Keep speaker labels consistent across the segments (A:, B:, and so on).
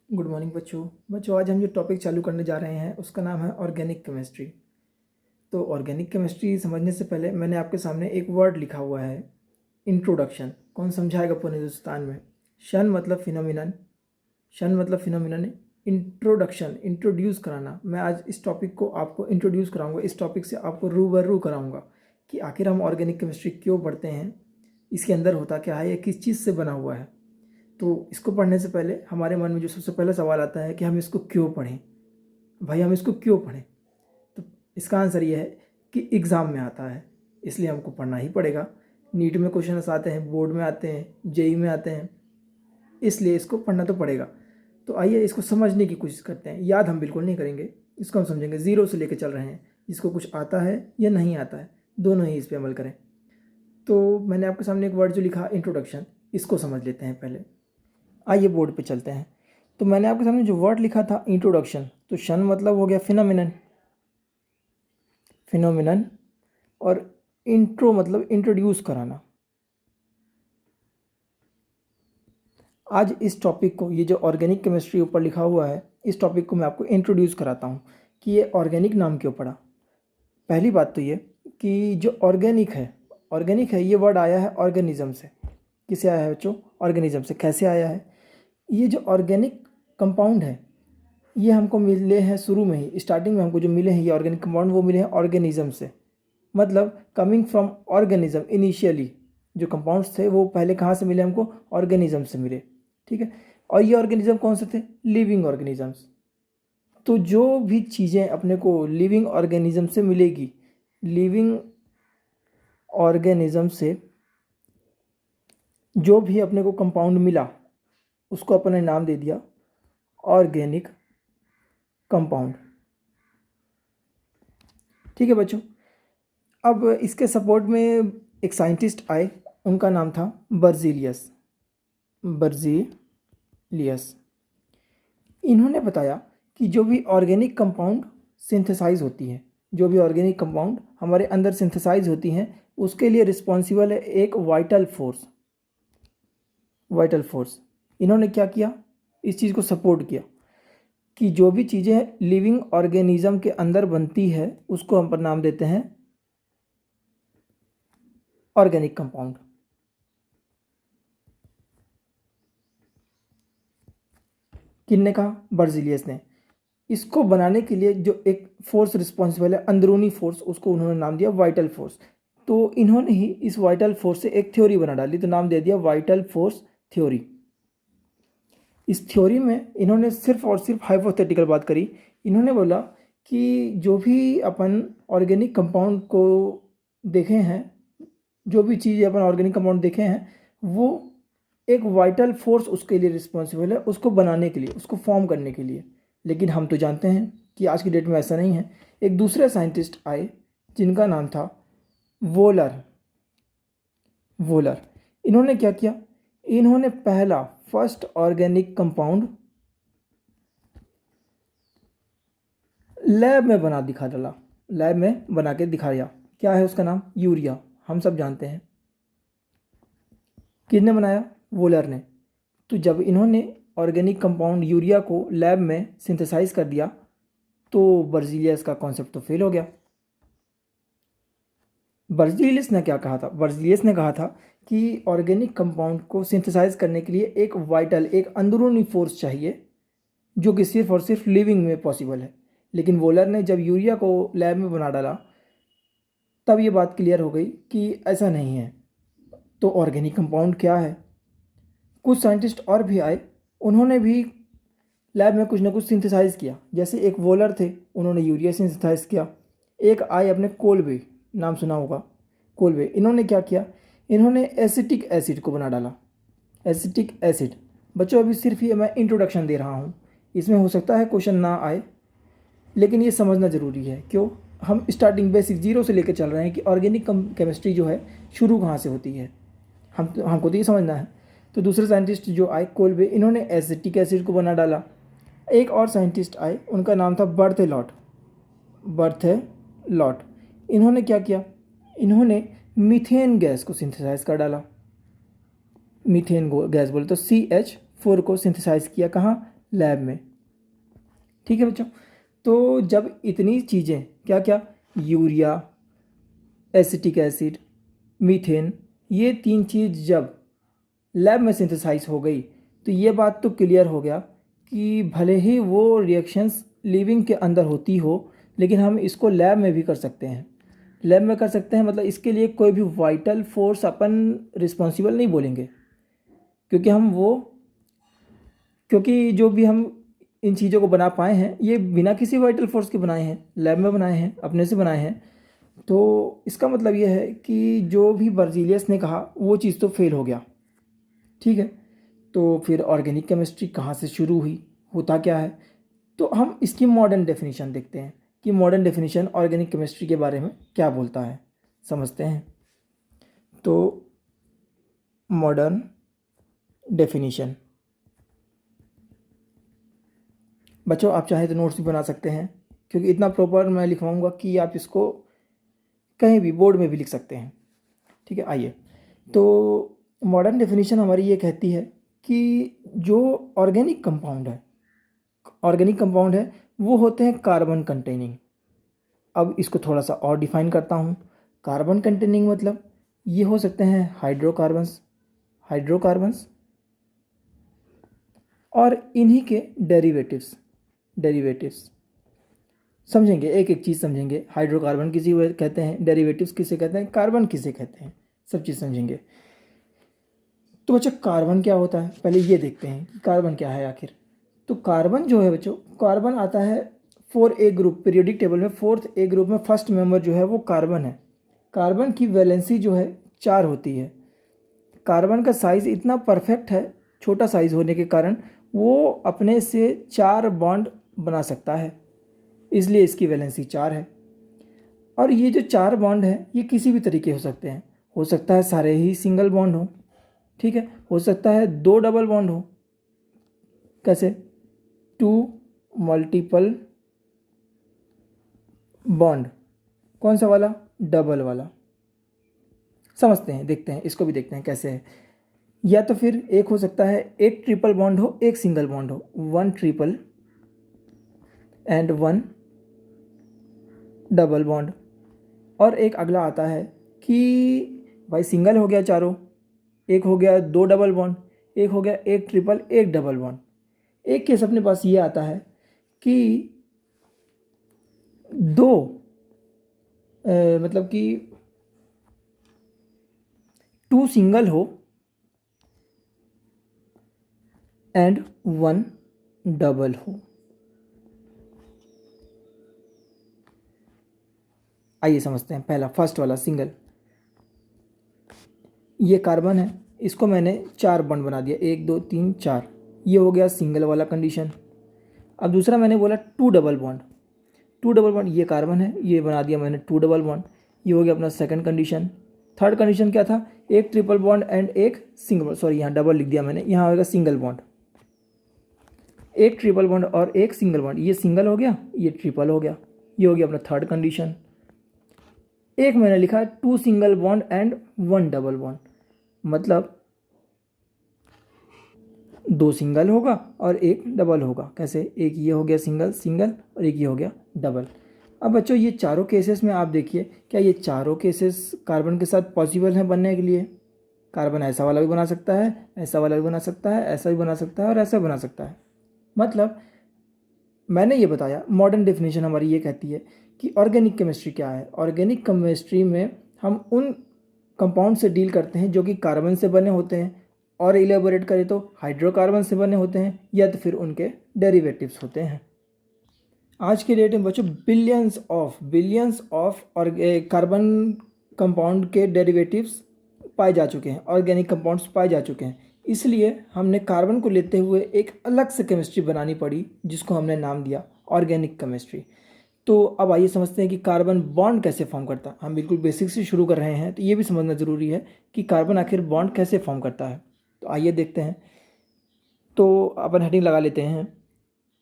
A: Good morning बच्चों आज हम जो टॉपिक चालू करने जा रहे हैं उसका नाम है ऑर्गेनिक केमिस्ट्री। तो ऑर्गेनिक केमिस्ट्री समझने से पहले मैंने आपके सामने एक वर्ड लिखा हुआ है, इंट्रोडक्शन। कौन समझाएगा पूरे हिंदुस्तान में? शन मतलब फिनोमिनन, शन मतलब फिनोमिनन, इंट्रोडक्शन इंट्रोड्यूस कराना। मैं आज इस टॉपिक को आपको इंट्रोड्यूस कराऊंगा, इस टॉपिक से आपको रूबरू कराऊंगा कि आखिर हम ऑर्गेनिक केमिस्ट्री क्यों पढ़ते हैं, इसके अंदर होता क्या है, ये किस चीज़ से बना हुआ है। तो इसको पढ़ने से पहले हमारे मन में जो सबसे पहला सवाल आता है कि हम इसको क्यों पढ़ें। भाई हम इसको क्यों पढ़ें? तो इसका आंसर ये है कि एग्ज़ाम में आता है, इसलिए हमको पढ़ना ही पड़ेगा। नीट में क्वेश्चन आते हैं, बोर्ड में आते हैं, जेई में आते हैं, इसलिए इसको पढ़ना तो पड़ेगा। तो आइए इसको समझने की कोशिश करते हैं। याद हम बिल्कुल नहीं करेंगे, इसको हम समझेंगे। ज़ीरो से लेकर चल रहे हैं, जिसको कुछ आता है या नहीं आता है, दोनों ही इस पर अमल करें। तो मैंने आपके सामने एक वर्ड जो लिखा इंट्रोडक्शन, इसको समझ लेते हैं पहले। आइए बोर्ड पे चलते हैं। तो मैंने आपके सामने जो वर्ड लिखा था इंट्रोडक्शन, तो शन मतलब हो गया फिनोमिनन, फिनोमिनन, और इंट्रो मतलब इंट्रोड्यूस कराना। आज इस टॉपिक को, ये जो ऑर्गेनिक केमिस्ट्री ऊपर लिखा हुआ है, इस टॉपिक को मैं आपको इंट्रोड्यूस कराता हूँ कि ये ऑर्गेनिक नाम क्यों पड़ा। पहली बात तो ये कि जो ऑर्गेनिक है ये वर्ड आया है ऑर्गेनिज्म से। किसे आया है बच्चों? ऑर्गेनिज्म से। कैसे आया है? ये जो ऑर्गेनिक कंपाउंड है ये हमको मिले हैं शुरू में ही, स्टार्टिंग में हमको जो मिले हैं ये ऑर्गेनिक कंपाउंड, वो मिले हैं ऑर्गेनिज्म से। मतलब कमिंग फ्रॉम ऑर्गेनिज्म। इनिशियली जो कंपाउंड्स थे वो पहले कहाँ से मिले हमको? ऑर्गेनिज्म से मिले। ठीक है। और ये ऑर्गेनिज्म कौन से थे? Living organisms. तो जो भी चीज़ें अपने को लिविंग ऑर्गेनिज्म से मिलेगी, लिविंग ऑर्गेनिज्म से जो भी अपने को कंपाउंड मिला उसको अपने नाम दे दिया ऑर्गेनिक कंपाउंड। ठीक है बच्चों। अब इसके सपोर्ट में एक साइंटिस्ट आए, उनका नाम था बर्जीलियस। बर्जीलियस इन्होंने बताया कि जो भी ऑर्गेनिक कंपाउंड सिंथेसाइज होती है, जो भी ऑर्गेनिक कंपाउंड हमारे अंदर सिंथेसाइज होती हैं, उसके लिए रिस्पॉन्सिबल है एक वाइटल फोर्स। Vital force. इन्होंने क्या किया? इस चीज़ को सपोर्ट किया कि जो भी चीज़ें लिविंग ऑर्गेनिज्म के अंदर बनती है उसको हम पर नाम देते हैं ऑर्गेनिक कंपाउंड। किसने कहा? बर्जीलियस ने। इसको बनाने के लिए जो एक फोर्स रिस्पॉन्सिबल है, अंदरूनी फोर्स, उसको उन्होंने नाम दिया वाइटल फोर्स। तो इन्होंने ही इस वाइटल फोर्स से एक थ्योरी बना डाली, तो नाम दे दिया वाइटल फोर्स थ्योरी। इस थ्योरी में इन्होंने सिर्फ और सिर्फ हाइपोथेटिकल बात करी। इन्होंने बोला कि जो भी अपन ऑर्गेनिक कंपाउंड को देखे हैं, जो भी चीज़ अपन ऑर्गेनिक कंपाउंड देखे हैं, वो एक वाइटल फोर्स उसके लिए रिस्पॉन्सिबल है, उसको बनाने के लिए, उसको फॉर्म करने के लिए। लेकिन हम तो जानते हैं कि आज की डेट में ऐसा नहीं है। एक दूसरे साइंटिस्ट आए जिनका नाम था वोलर। वोलर इन्होंने क्या किया? इन्होंने पहला फर्स्ट ऑर्गेनिक कंपाउंड लैब में बना दिखा डाला, लैब में बना के दिखाया। क्या है उसका नाम? यूरिया। हम सब जानते हैं। किसने बनाया? वोलर ने। तो जब इन्होंने ऑर्गेनिक कंपाउंड यूरिया को लैब में सिंथेसाइज कर दिया तो बर्जीलियस का कॉन्सेप्ट तो फेल हो गया। बर्जीलियस ने क्या कहा था? बर्जीलियस ने कहा था कि ऑर्गेनिक कंपाउंड को सिंथेसाइज करने के लिए एक वाइटल, एक अंदरूनी फोर्स चाहिए जो कि सिर्फ और सिर्फ लिविंग में पॉसिबल है। लेकिन वोलर ने जब यूरिया को लैब में बना डाला तब ये बात क्लियर हो गई कि ऐसा नहीं है। तो ऑर्गेनिक कंपाउंड क्या है? कुछ साइंटिस्ट और भी आए, उन्होंने भी लैब में कुछ ना कुछ सिंथेसाइज किया। जैसे एक वोलर थे, उन्होंने यूरिया सिंथेसाइज किया। एक आए अपने कोलबे, नाम सुना होगा, कोलबे। इन्होंने क्या किया? इन्होंने एसिटिक एसिड को बना डाला। Acetic acid. बच्चों अभी सिर्फ ये मैं इंट्रोडक्शन दे रहा हूँ, इसमें हो सकता है क्वेश्चन ना आए, लेकिन ये समझना ज़रूरी है। क्यों? हम स्टार्टिंग बेसिक जीरो से लेकर चल रहे हैं कि ऑर्गेनिक केमिस्ट्री जो है शुरू कहाँ से होती है, हमको तो ये समझना है। तो दूसरे साइंटिस्ट जो आए कोलबे, इन्होंने एसिटिक एसिड को बना डाला। एक और साइंटिस्ट आए, उनका नाम था बर्थेलॉट। बर्थेलॉट इन्होंने क्या किया? इन्होंने मीथेन गैस को सिंथेसाइज कर डाला। मीथेन गैस बोले तो CH4 को सिंथेसाइज किया। कहाँ? लैब में। ठीक है बच्चों, तो जब इतनी चीज़ें क्या क्या, यूरिया, एसिटिक एसिड, मीथेन, ये 3 चीज़ जब लैब में सिंथेसाइज हो गई तो ये बात तो क्लियर हो गया कि भले ही वो रिएक्शंस लिविंग के अंदर होती हो, लेकिन हम इसको लैब में भी कर सकते हैं। लैब में कर सकते हैं मतलब इसके लिए कोई भी वाइटल फोर्स अपन रिस्पॉन्सिबल नहीं बोलेंगे, क्योंकि हम वो क्योंकि जो भी हम इन चीज़ों को बना पाए हैं ये बिना किसी वाइटल फोर्स के बनाए हैं, लैब में बनाए हैं, अपने से बनाए हैं। तो इसका मतलब ये है कि जो भी बर्जीलियस ने कहा वो चीज़ तो फेल हो गया। ठीक है, तो फिर ऑर्गेनिक केमिस्ट्री कहाँ से शुरू हुई, होता क्या है, तो हम इसकी मॉडर्न डेफिनेशन देखते हैं कि मॉडर्न डेफिनेशन ऑर्गेनिक केमिस्ट्री के बारे में क्या बोलता है, समझते हैं। तो मॉडर्न डेफिनेशन, बच्चों आप चाहे तो नोट्स भी बना सकते हैं, क्योंकि इतना प्रॉपर मैं लिखवाऊंगा कि आप इसको कहीं भी बोर्ड में भी लिख सकते हैं। ठीक है, आइए, तो मॉडर्न डेफिनेशन हमारी ये कहती है कि जो ऑर्गेनिक कंपाउंड है वो होते हैं कार्बन कंटेनिंग। अब इसको थोड़ा सा और डिफाइन करता हूँ। कार्बन कंटेनिंग मतलब ये हो सकते हैं हाइड्रोकार्बन्स और इन्हीं के डेरिवेटिव्स समझेंगे, एक एक चीज़ समझेंगे। हाइड्रोकार्बन किसी को कहते हैं, डेरिवेटिव्स किसे कहते हैं, कार्बन किसे कहते हैं, सब चीज़ समझेंगे। तो बच्चों कार्बन क्या होता है, पहले ये देखते हैं कि कार्बन क्या है आखिर। तो कार्बन जो है बच्चों, कार्बन आता है 4A ग्रुप, पीरियोडिक टेबल में 4th A ग्रुप में फर्स्ट मेंबर जो है वो कार्बन है। कार्बन की वैलेंसी जो है 4 होती है। कार्बन का साइज़ इतना परफेक्ट है, छोटा साइज़ होने के कारण वो अपने से 4 बॉन्ड बना सकता है, इसलिए इसकी वैलेंसी 4 है। और ये जो 4 बॉन्ड हैं ये किसी भी तरीके हो सकते हैं, हो सकता है सारे ही सिंगल बॉन्ड हो, ठीक है, हो सकता है 2 डबल बॉन्ड हो, कैसे, 2 मल्टीपल बॉन्ड, कौन सा वाला, डबल वाला, समझते हैं, देखते हैं, इसको भी देखते हैं कैसे है। या तो फिर एक हो सकता है एक ट्रिपल बॉन्ड हो, एक सिंगल बॉन्ड हो, 1 ट्रिपल एंड 1 डबल बॉन्ड। और एक अगला आता है कि भाई सिंगल हो गया चारों, एक हो गया 2 डबल बॉन्ड, एक हो गया एक ट्रिपल एक डबल बॉन्ड। एक केस अपने पास ये आता है कि दो मतलब कि 2 सिंगल हो एंड 1 डबल हो। आइए समझते हैं, पहला फर्स्ट वाला सिंगल, ये कार्बन है, इसको मैंने 4 बॉन्ड बना दिया, 1 2 3 4, ये हो गया सिंगल वाला कंडीशन। अब दूसरा मैंने बोला 2 डबल बॉन्ड, 2 डबल बॉन्ड, ये कार्बन है, ये बना दिया मैंने 2 डबल बॉन्ड, ये हो गया अपना सेकंड कंडीशन। थर्ड कंडीशन क्या था, एक ट्रिपल बॉन्ड एंड एक सिंगल, सॉरी यहाँ डबल लिख दिया मैंने, यहाँ होगा सिंगल बॉन्ड, एक ट्रिपल बॉन्ड और एक सिंगल बॉन्ड, ये सिंगल हो गया, ये ट्रिपल हो गया, ये हो गया अपना थर्ड कंडीशन। एक मैंने लिखा 2 single bond and 1 double bond, मतलब 2 सिंगल होगा और एक डबल होगा, कैसे, एक ये हो गया सिंगल सिंगल और एक ये हो गया डबल। अब बच्चों ये चारों केसेस में आप देखिए, क्या ये चारों केसेस कार्बन के साथ पॉसिबल हैं बनने के लिए। कार्बन ऐसा वाला भी बना सकता है, ऐसा वाला भी बना सकता है, ऐसा भी बना सकता है और ऐसा भी बना सकता है। मतलब मैंने ये बताया, मॉडर्न डेफिनेशन हमारी ये कहती है कि ऑर्गेनिक केमिस्ट्री क्या है। ऑर्गेनिक केमिस्ट्री में हम उन कंपाउंड से डील करते हैं जो कि कार्बन से बने होते हैं, और इलेबोरेट करें तो हाइड्रोकार्बन से बने होते हैं, या तो फिर उनके डेरिवेटिव्स होते हैं। आज के डेट में बच्चों बिलियंस ऑफ और कार्बन कंपाउंड के डेरिवेटिव्स पाए जा चुके हैं, ऑर्गेनिक कंपाउंड्स पाए जा चुके हैं। इसलिए हमने कार्बन को लेते हुए एक अलग से केमिस्ट्री बनानी पड़ी, जिसको हमने नाम दिया ऑर्गेनिक केमिस्ट्री। तो अब आइए समझते हैं कि कार्बन बॉन्ड कैसे फॉर्म करता है। हम बिल्कुल बेसिक से शुरू कर रहे हैं, तो ये भी समझना ज़रूरी है कि कार्बन आखिर बॉन्ड कैसे फॉर्म करता है। तो आइए देखते हैं। तो अपन हेडिंग लगा लेते हैं,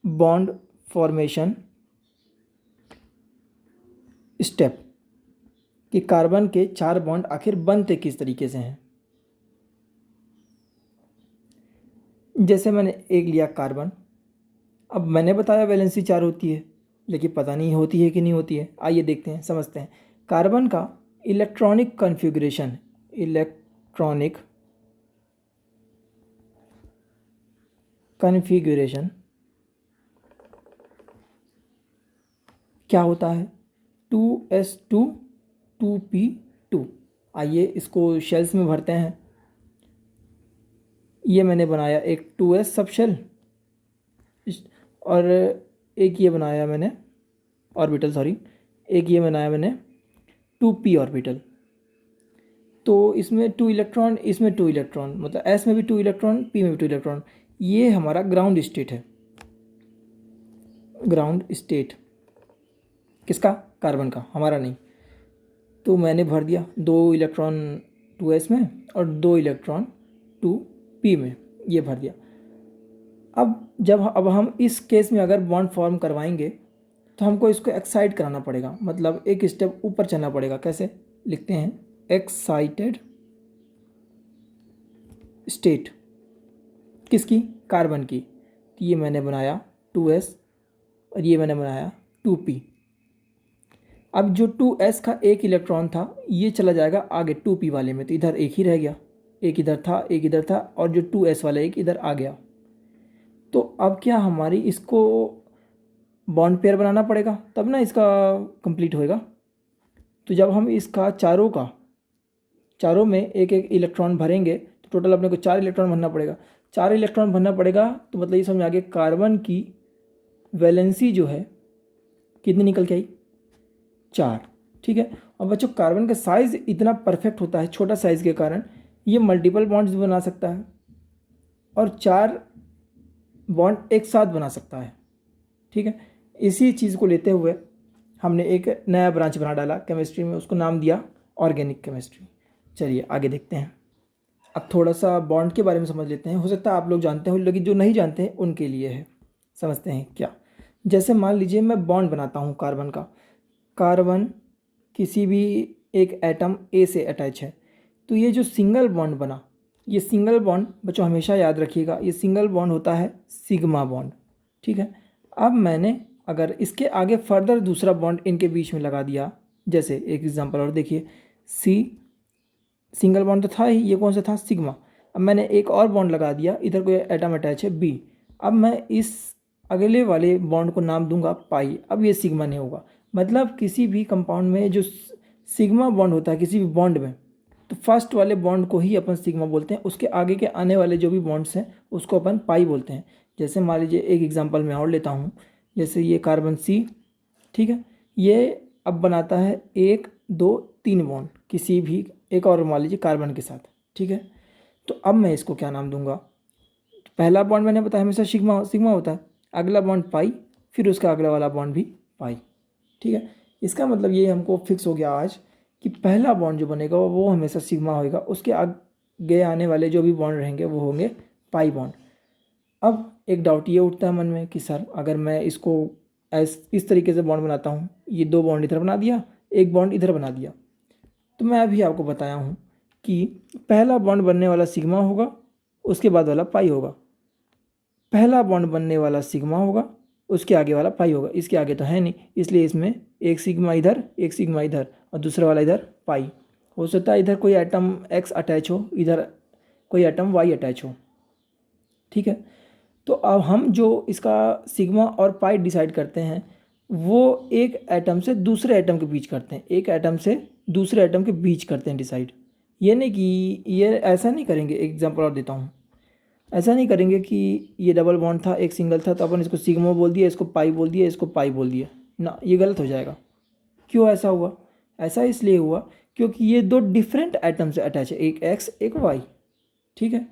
A: बॉन्ड फॉर्मेशन स्टेप, कि कार्बन के 4 बॉन्ड आखिर बनते किस तरीके से हैं। जैसे मैंने एक लिया कार्बन, अब मैंने बताया वैलेंसी 4 होती है, लेकिन पता नहीं होती है कि नहीं होती है। आइए देखते हैं, समझते हैं। कार्बन का इलेक्ट्रॉनिक कॉन्फ़िगरेशन, इलेक्ट्रॉनिक कॉन्फ़िगरेशन क्या होता है? 2s2 2p2। आइए इसको शेल्स में भरते हैं। ये मैंने बनाया एक 2s सब शेल, और एक ये बनाया मैंने ऑर्बिटल, सॉरी, एक ये बनाया मैंने 2p ऑर्बिटल। तो इसमें 2 इलेक्ट्रॉन, इसमें 2 इलेक्ट्रॉन, मतलब s में भी 2 इलेक्ट्रॉन, p में भी 2 इलेक्ट्रॉन। ये हमारा ग्राउंड स्टेट है। ग्राउंड स्टेट किसका? कार्बन का, हमारा नहीं। तो मैंने भर दिया 2 इलेक्ट्रॉन 2s में और 2 इलेक्ट्रॉन 2p में, ये भर दिया। अब हम इस केस में अगर बॉन्ड फॉर्म करवाएंगे तो हमको इसको एक्साइट कराना पड़ेगा, मतलब एक स्टेप ऊपर चलना पड़ेगा। कैसे लिखते हैं? एक्साइटेड स्टेट किसकी? कार्बन की। तो ये मैंने बनाया 2s और ये मैंने बनाया 2p। अब जो 2s का एक इलेक्ट्रॉन था ये चला जाएगा आगे 2p वाले में, तो इधर एक ही रह गया, एक इधर था, एक इधर था, और जो 2s वाला एक इधर आ गया। तो अब क्या हमारी इसको बॉन्ड पेयर बनाना पड़ेगा, तब ना इसका कंप्लीट होएगा। तो जब हम इसका चारों में एक एक इलेक्ट्रॉन भरेंगे तो टोटल अपने को 4 इलेक्ट्रॉन भरना पड़ेगा। 4 इलेक्ट्रॉन भरना पड़ेगा, तो मतलब ये समझ आ गया कार्बन की वैलेंसी जो है कितनी निकल के आई? 4। ठीक है। और बच्चों कार्बन का साइज़ इतना परफेक्ट होता है, छोटा साइज़ के कारण ये मल्टीपल बॉन्ड्स भी बना सकता है और 4 बॉन्ड एक साथ बना सकता है। ठीक है। इसी चीज़ को लेते हुए हमने एक नया ब्रांच बना डाला केमिस्ट्री में, उसको नाम दिया ऑर्गेनिक केमिस्ट्री। चलिए आगे देखते हैं। अब थोड़ा सा बॉन्ड के बारे में समझ लेते हैं। हो सकता है आप लोग जानते हो, लेकिन जो नहीं जानते हैं उनके लिए है। समझते हैं क्या। जैसे मान लीजिए मैं बॉन्ड बनाता हूँ कार्बन का। कार्बन किसी भी एक एटम ए से अटैच है, तो ये जो सिंगल बॉन्ड बना, ये सिंगल बॉन्ड बच्चों हमेशा याद रखिएगा, ये सिंगल बॉन्ड होता है सिग्मा बॉन्ड। ठीक है। अब मैंने अगर इसके आगे फर्दर दूसरा बॉन्ड इनके बीच में लगा दिया, जैसे एक एग्जांपल और देखिए, सी सिंगल बॉन्ड तो था ही, ये कौन सा था? सिग्मा। अब मैंने एक और बॉन्ड लगा दिया, इधर कोई एटम अटैच है बी। अब मैं इस अगले वाले बॉन्ड को नाम दूंगा पाई। अब ये सिग्मा नहीं होगा, मतलब किसी भी कंपाउंड में जो सिग्मा बॉन्ड होता है किसी भी बॉन्ड में, तो फर्स्ट वाले बॉन्ड को ही अपन सिग्मा बोलते हैं, उसके आगे के आने वाले जो भी बॉन्ड्स हैं उसको अपन पाई बोलते हैं। जैसे मान लीजिए एक एग्जांपल मैं और लेता हूँ, जैसे ये कार्बन सी, ठीक है, ये अब बनाता है 1 2 3 बॉन्ड किसी भी एक और मान लीजिए कार्बन के साथ। ठीक है। तो अब मैं इसको क्या नाम दूंगा? पहला बॉन्ड मैंने बताया हमेशा सिग्मा सिग्मा होता है, अगला बॉन्ड पाई, फिर उसका अगला वाला बॉन्ड भी पाई। ठीक है। इसका मतलब ये हमको फिक्स हो गया आज कि पहला बॉन्ड जो बनेगा वो हमेशा सिग्मा होएगा, उसके आगे आने वाले जो भी बॉन्ड रहेंगे वो होंगे पाई बॉन्ड। अब एक डाउट ये उठता है मन में कि सर अगर मैं इसको इस तरीके से बॉन्ड बनाता हूँ, ये 2 बॉन्ड इधर बना दिया, एक बॉन्ड इधर बना दिया, तो मैं अभी आपको बताया हूँ कि पहला बॉन्ड बनने वाला सिग्मा होगा, उसके बाद वाला पाई होगा। पहला बॉन्ड बनने वाला सिग्मा होगा, उसके आगे वाला पाई होगा, इसके आगे तो है नहीं, इसलिए इसमें एक सिग्मा इधर एक सिग्मा इधर और दूसरा वाला इधर पाई। हो सकता है इधर कोई एटम एक्स अटैच हो, इधर कोई एटम वाई अटैच हो। ठीक है। तो अब हम जो इसका सिग्मा और पाई डिसाइड करते हैं वो एक एटम से दूसरे एटम के बीच करते हैं, एक एटम से दूसरे एटम के बीच करते हैं डिसाइड। ये नहीं कि ये ऐसा नहीं करेंगे, एग्जांपल और देता हूँ, ऐसा नहीं करेंगे कि ये डबल बॉन्ड था एक सिंगल था तो अपन इसको सिग्मा बोल दिया, इसको पाई बोल दिया, इसको पाई बोल दिया ना, ये गलत हो जाएगा। क्यों ऐसा हुआ? ऐसा इसलिए हुआ क्योंकि ये 2 डिफरेंट एटम से अटैच है, एक एक्स एक वाई। ठीक है।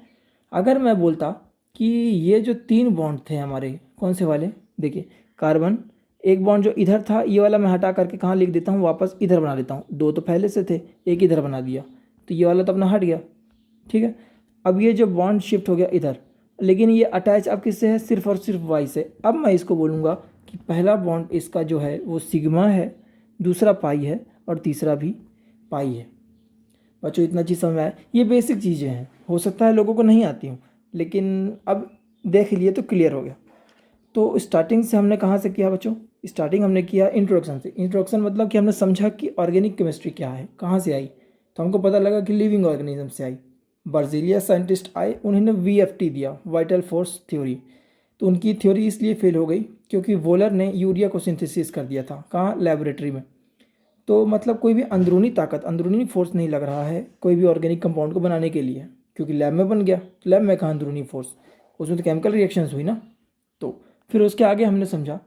A: अगर मैं बोलता कि ये जो 3 बॉन्ड थे हमारे, कौन से वाले? देखिए कार्बन, एक बॉन्ड जो इधर था ये वाला मैं हटा करके कहाँ लिख देता हूँ, वापस इधर बना देता हूँ। 2 तो पहले से थे, एक इधर बना दिया, तो ये वाला तो अपना हट गया। ठीक है। अब ये जो बॉन्ड शिफ्ट हो गया इधर, लेकिन ये अटैच अब किससे है? सिर्फ और सिर्फ वाई से। अब मैं इसको बोलूँगा कि पहला बॉन्ड इसका जो है वो सिग्मा है, दूसरा पाई है और तीसरा भी पाई है। बच्चों इतना चीज़ समझ में आया? ये बेसिक चीज़ें हैं, हो सकता है लोगों को नहीं आती हूँ, लेकिन अब देख लिए तो क्लियर हो गया। तो स्टार्टिंग से हमने कहाँ से किया बच्चों? स्टार्टिंग हमने किया इंट्रोडक्शन से। इंट्रोडक्शन मतलब कि हमने समझा कि ऑर्गेनिक केमिस्ट्री क्या है, कहाँ से आई। तो हमको पता लगा कि लिविंग ऑर्गेनिज्म से आई। बर्जीलिया साइंटिस्ट आए, उन्होंने VFT दिया, वाइटल फोर्स थ्योरी। तो उनकी थ्योरी इसलिए फेल हो गई क्योंकि वोलर ने यूरिया को सिंथेसिस कर दिया था, कहाँ? लेबोरेटरी में। तो मतलब कोई भी अंदरूनी ताकत, अंदरूनी फोर्स नहीं लग रहा है कोई भी ऑर्गेनिक कंपाउंड को बनाने के लिए, क्योंकि लैब में बन गया। तो लैब में कहाँ अंदरूनी फोर्स, उसमें तो केमिकल रिएक्शंस हुई ना। तो फिर उसके आगे हमने समझा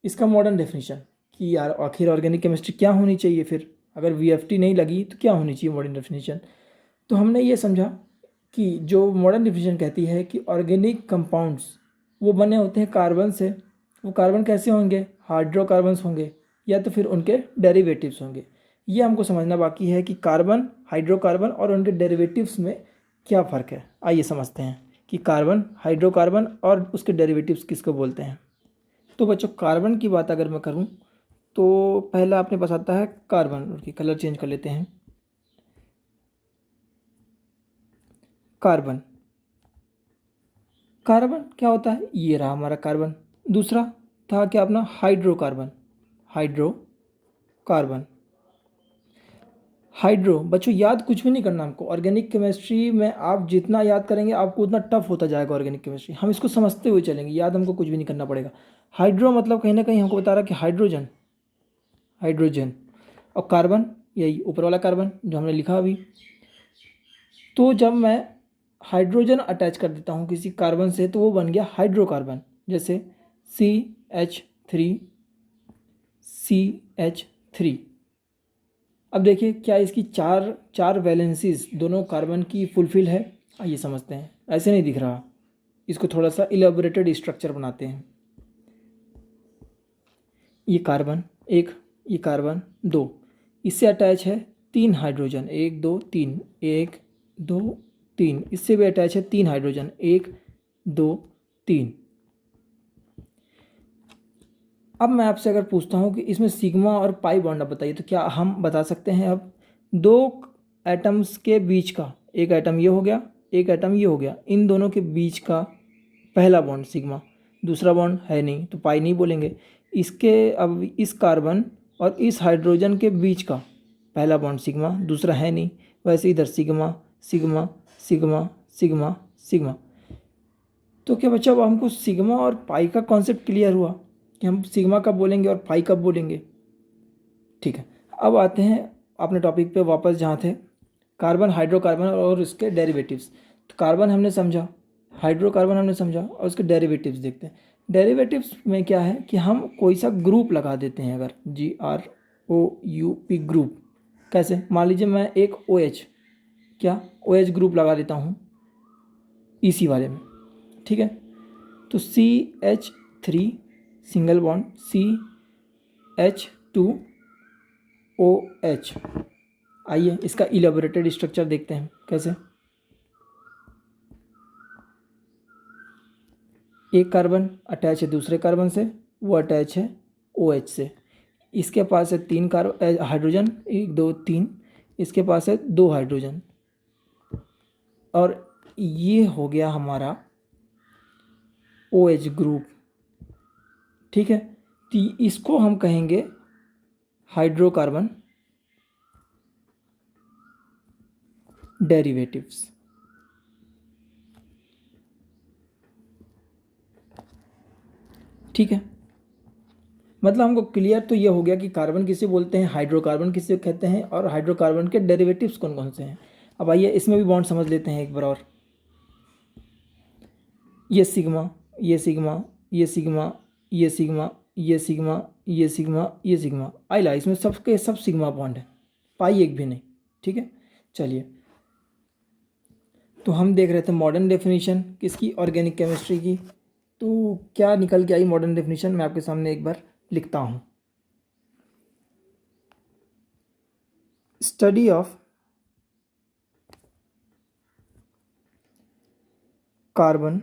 A: इसका मॉडर्न डेफिनेशन कि यार आखिर ऑर्गेनिक केमिस्ट्री क्या होनी चाहिए। फिर अगर VFT नहीं लगी तो क्या होनी चाहिए मॉडर्न डेफिनेशन। तो हमने ये समझा कि जो मॉडर्न डेफिनेशन कहती है कि ऑर्गेनिक कंपाउंड्स वो बने होते हैं कार्बन से। वो कार्बन कैसे होंगे? हाइड्रोकार्बन्स होंगे या तो फिर उनके डेरिवेटिव्स होंगे। ये हमको समझना बाकी है कि कार्बन, हाइड्रोकार्बन और उनके डेरिवेटिव्स में क्या फ़र्क है। आइए समझते हैं कि कार्बन, हाइड्रोकार्बन और उसके डेरिवेटिव्स किसको बोलते हैं। तो बच्चों कार्बन की बात अगर मैं करूं तो पहला अपने पास आता है कार्बन। उसकी कलर चेंज कर लेते हैं। कार्बन, कार्बन क्या होता है? ये रहा हमारा कार्बन। दूसरा था क्या अपना? हाइड्रोकार्बन। हाइड्रोकार्बन, हाइड्रो बच्चों याद कुछ भी नहीं करना हमको। ऑर्गेनिक केमिस्ट्री में आप जितना याद करेंगे आपको उतना टफ होता जाएगा ऑर्गेनिक केमिस्ट्री। हम इसको समझते हुए चलेंगे, याद हमको कुछ भी नहीं करना पड़ेगा। हाइड्रो मतलब कहीं ना कहीं हमको बता रहा है कि हाइड्रोजन, हाइड्रोजन। और कार्बन, यही ऊपर वाला कार्बन जो हमने लिखा अभी। तो जब मैं हाइड्रोजन अटैच कर देता हूँ किसी कार्बन से तो वो बन गया हाइड्रोकार्बन। जैसे CH3, CH3। अब देखिए क्या इसकी चार चार वैलेंसीज दोनों कार्बन की फुलफिल है। आइए समझते हैं। ऐसे नहीं दिख रहा, इसको थोड़ा सा इलेबोरेटेड स्ट्रक्चर बनाते हैं। ये कार्बन एक, ये कार्बन दो, इससे अटैच है 3 हाइड्रोजन, 1 2 3, 1 2 3। इससे भी अटैच है 3 हाइड्रोजन, 1 2 3। अब मैं आपसे अगर पूछता हूँ कि इसमें सिग्मा और पाई बॉन्ड आप बताइए, तो क्या हम बता सकते हैं? अब दो एटम्स के बीच का, एक एटम ये हो गया, एक एटम ये हो गया, इन दोनों के बीच का पहला बॉन्ड सिग्मा, दूसरा बॉन्ड है नहीं तो पाई नहीं बोलेंगे। इसके अब इस कार्बन और इस हाइड्रोजन के बीच का पहला बॉन्ड सिग्मा, दूसरा है नहीं। वैसे इधर sigma sigma sigma sigma sigma. तो क्या बच्चा अब हमको सिग्मा और पाई का कॉन्सेप्ट क्लियर हुआ कि हम सिग्मा कब बोलेंगे और पाई कब बोलेंगे। ठीक है, अब आते हैं अपने टॉपिक पे वापस जहाँ थे, कार्बन, हाइड्रोकार्बन और उसके डेरिवेटिव्स। तो कार्बन हमने समझा, हाइड्रोकार्बन हमने समझा, और उसके डेरिवेटिव्स देखते हैं। डेरिवेटिव्स में क्या है कि हम कोई सा ग्रुप लगा देते हैं, अगर GROUP ग्रुप। कैसे? मान लीजिए मैं एक OH, क्या OH ग्रुप लगा देता हूँ इसी वाले में, ठीक है। तो CH3 सिंगल बॉन्ड, CH2OH। आइए इसका इलेबोरेटेड स्ट्रक्चर देखते हैं कैसे। एक कार्बन अटैच है दूसरे कार्बन से, वो अटैच है OH से। इसके पास है 3 हाइड्रोजन, 1 2 3। इसके पास है 2 हाइड्रोजन, और ये हो गया हमारा OH ग्रुप, ठीक है। तो इसको हम कहेंगे हाइड्रोकार्बन डेरिवेटिव्स, ठीक है। मतलब हमको क्लियर तो ये हो गया कि कार्बन किसे बोलते हैं, हाइड्रोकार्बन किसे कहते हैं, और हाइड्रोकार्बन के डेरिवेटिव्स कौन कौन से हैं। अब आइए इसमें भी बॉन्ड समझ लेते हैं एक बार और। ये सिग्मा, ये सिग्मा, ये सिग्मा, ये सिग्मा, ये सिग्मा, ये सिग्मा, ये सिग्मा। आइला इसमें सबके सब सिग्मा बॉन्ड है, पाई एक भी नहीं, ठीक है। चलिए, तो हम देख रहे थे मॉडर्न डेफिनेशन किसकी? ऑर्गेनिक केमिस्ट्री की। तो क्या निकल के आई मॉडर्न डेफिनेशन, मैं आपके सामने एक बार लिखता हूँ। स्टडी ऑफ कार्बन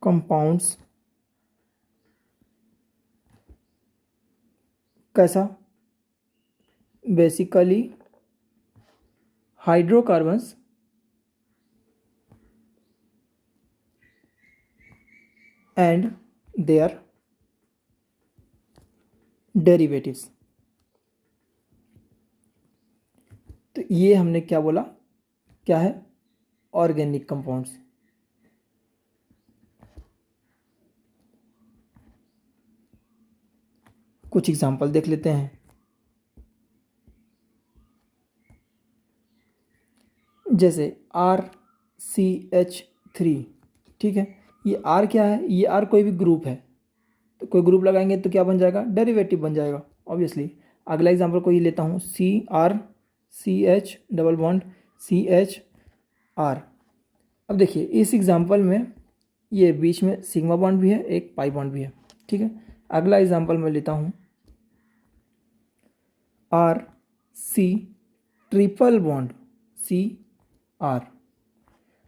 A: कंपाउंड्स, कैसा? Basically and their derivatives. तो ये हमने क्या बोला, क्या है, ऑर्गेनिक कंपाउंड्स। कुछ एग्जांपल देख लेते हैं। जैसे RCH3, ठीक है, ये R क्या है, ये R कोई भी ग्रुप है, तो कोई ग्रुप लगाएंगे तो क्या बन जाएगा, डेरिवेटिव बन जाएगा ऑब्वियसली। अगला एग्जांपल कोई लेता हूँ, CR, CH double bond CHR। अब देखिए इस एग्जांपल में ये बीच में सिग्मा बॉन्ड भी है, एक पाई बॉन्ड भी है, ठीक है। अगला एग्जांपल मैं लेता हूँ RC ट्रिपल बॉन्ड CR।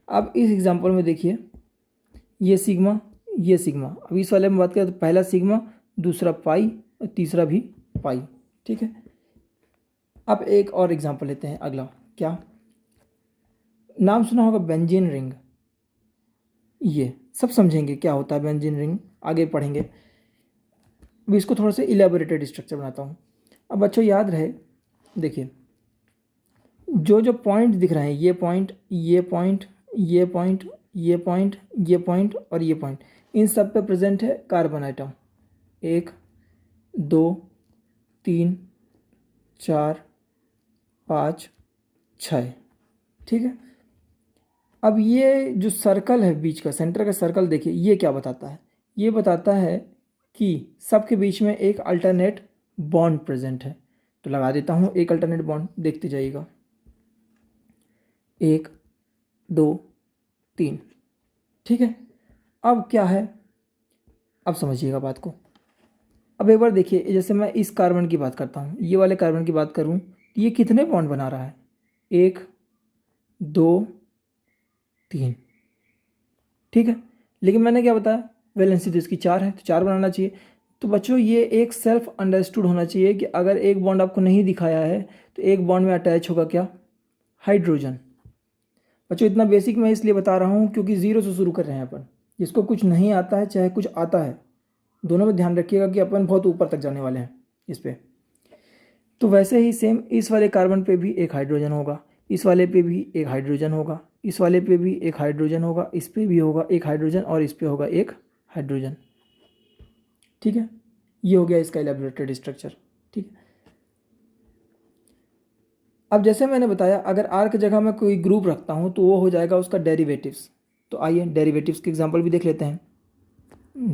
A: अब इस एग्जांपल में देखिए ये सिग्मा, ये सिग्मा। अब इस वाले में बात करें तो पहला सिग्मा, दूसरा पाई और तीसरा भी पाई, ठीक है। अब एक और एग्जांपल लेते हैं, अगला क्या, नाम सुना होगा बेंजीन रिंग। ये सब समझेंगे क्या होता है बेंजीन रिंग, आगे पढ़ेंगे। अब इसको थोड़ा सा इलेबोरेटेड स्ट्रक्चर बनाता हूँ। अब बच्चों याद रहे, देखिए जो जो पॉइंट दिख रहे हैं, ये पॉइंट, ये पॉइंट, ये पॉइंट, ये पॉइंट, ये पॉइंट और ये पॉइंट, इन सब पे प्रेजेंट है कार्बन आइटम। 1 2 3 4 5 6, ठीक है। अब ये जो सर्कल है बीच का, सेंटर का सर्कल देखिए, ये क्या बताता है, ये बताता है कि सबके बीच में एक अल्टरनेट बॉन्ड प्रेजेंट है। तो लगा देता हूँ एक अल्टरनेट बॉन्ड, देखते जाइएगा, 1 2 3, ठीक है। अब क्या है, अब समझिएगा बात को। अब एक बार देखिए, जैसे मैं इस कार्बन की बात करता हूँ, ये वाले कार्बन की बात करूँ, तो ये कितने बॉन्ड बना रहा है, 1 2 3, ठीक है। लेकिन मैंने क्या बताया, वैलेंसी तो इसकी 4 है, तो 4 बनाना चाहिए। तो बच्चों ये एक सेल्फ अंडरस्टूड होना चाहिए कि अगर एक बॉन्ड आपको नहीं दिखाया है तो एक बॉन्ड में अटैच होगा क्या, हाइड्रोजन। बच्चों इतना बेसिक मैं इसलिए बता रहा हूँ क्योंकि ज़ीरो से शुरू कर रहे हैं अपन। जिसको कुछ नहीं आता है चाहे कुछ आता है, दोनों में ध्यान रखिएगा कि अपन बहुत ऊपर तक जाने वाले हैं इस पे। तो वैसे ही सेम इस वाले कार्बन पे भी एक हाइड्रोजन होगा, इस वाले पे भी एक हाइड्रोजन होगा, इस वाले पे भी एक हाइड्रोजन होगा, इस पे भी होगा एक हाइड्रोजन और इस पे होगा एक हाइड्रोजन, ठीक है। ये हो गया इसका इलैबोरेटेड स्ट्रक्चर, ठीक है। अब जैसे मैंने बताया, अगर आर की जगह मैं कोई ग्रुप रखता हूँ तो वो हो जाएगा उसका डेरिवेटिव्स। तो आइए डेरिवेटिव्स के एग्जांपल भी देख लेते हैं,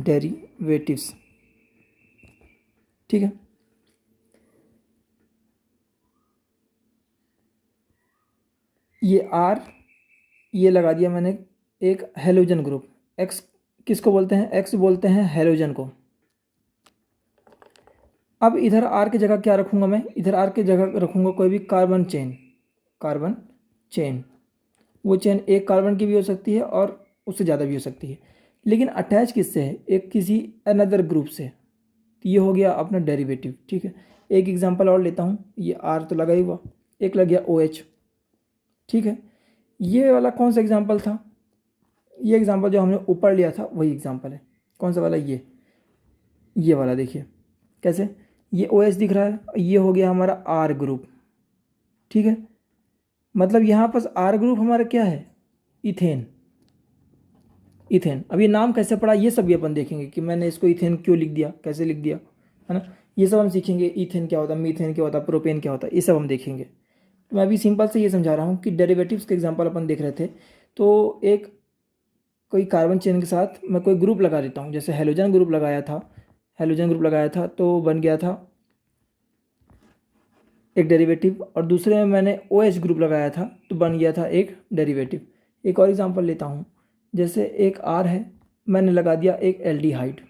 A: डेरिवेटिव्स, ठीक है। ये आर, ये लगा दिया मैंने एक हेलोजन ग्रुप, एक्स किसको बोलते हैं, एक्स बोलते हैं हेलोजन को। अब इधर आर की जगह क्या रखूँगा मैं, इधर आर की जगह रखूँगा कोई भी कार्बन चेन, कार्बन चेन। वो चेन एक कार्बन की भी हो सकती है और उससे ज़्यादा भी हो सकती है, लेकिन अटैच किससे है, एक किसी अनदर ग्रुप से। तो ये हो गया अपना डेरिवेटिव, ठीक है। एक एग्जांपल और लेता हूँ, ये आर तो लगा ही हुआ, एक लग गया ओ एच, ठीक है। ये वाला कौन सा एग्जांपल था, ये एग्जांपल जो हमने ऊपर लिया था वही एग्जांपल है। कौन सा वाला, ये वाला देखिए कैसे, ये ओ एच दिख रहा है, ये हो गया हमारा आर ग्रुप, ठीक है। मतलब यहाँ पर आर ग्रुप हमारा क्या है, इथेन, इथेन। अब ये नाम कैसे पड़ा ये सब भी अपन देखेंगे कि मैंने इसको इथेन क्यों लिख दिया, कैसे लिख दिया, है ना। ये सब हम सीखेंगे, इथेन क्या होता है, मीथेन क्या होता है, प्रोपेन क्या होता है, ये सब हम देखेंगे। तो मैं अभी सिंपल से ये समझा रहा हूँ कि डेरिवेटिव्स के एग्जांपल अपन देख रहे थे। तो एक कोई कार्बन चेन के साथ मैं कोई ग्रुप लगा देता हूँ, जैसे हेलोजन ग्रुप लगाया था, हेलोजन ग्रुप लगाया था तो बन गया था एक डेरिवेटिव, और दूसरे में मैंने ओ एच ग्रुप लगाया था तो बन गया था एक डेरिवेटिव। एक और एग्जांपल लेता हूँ, जैसे एक आर है, मैंने लगा दिया एक aldehyde,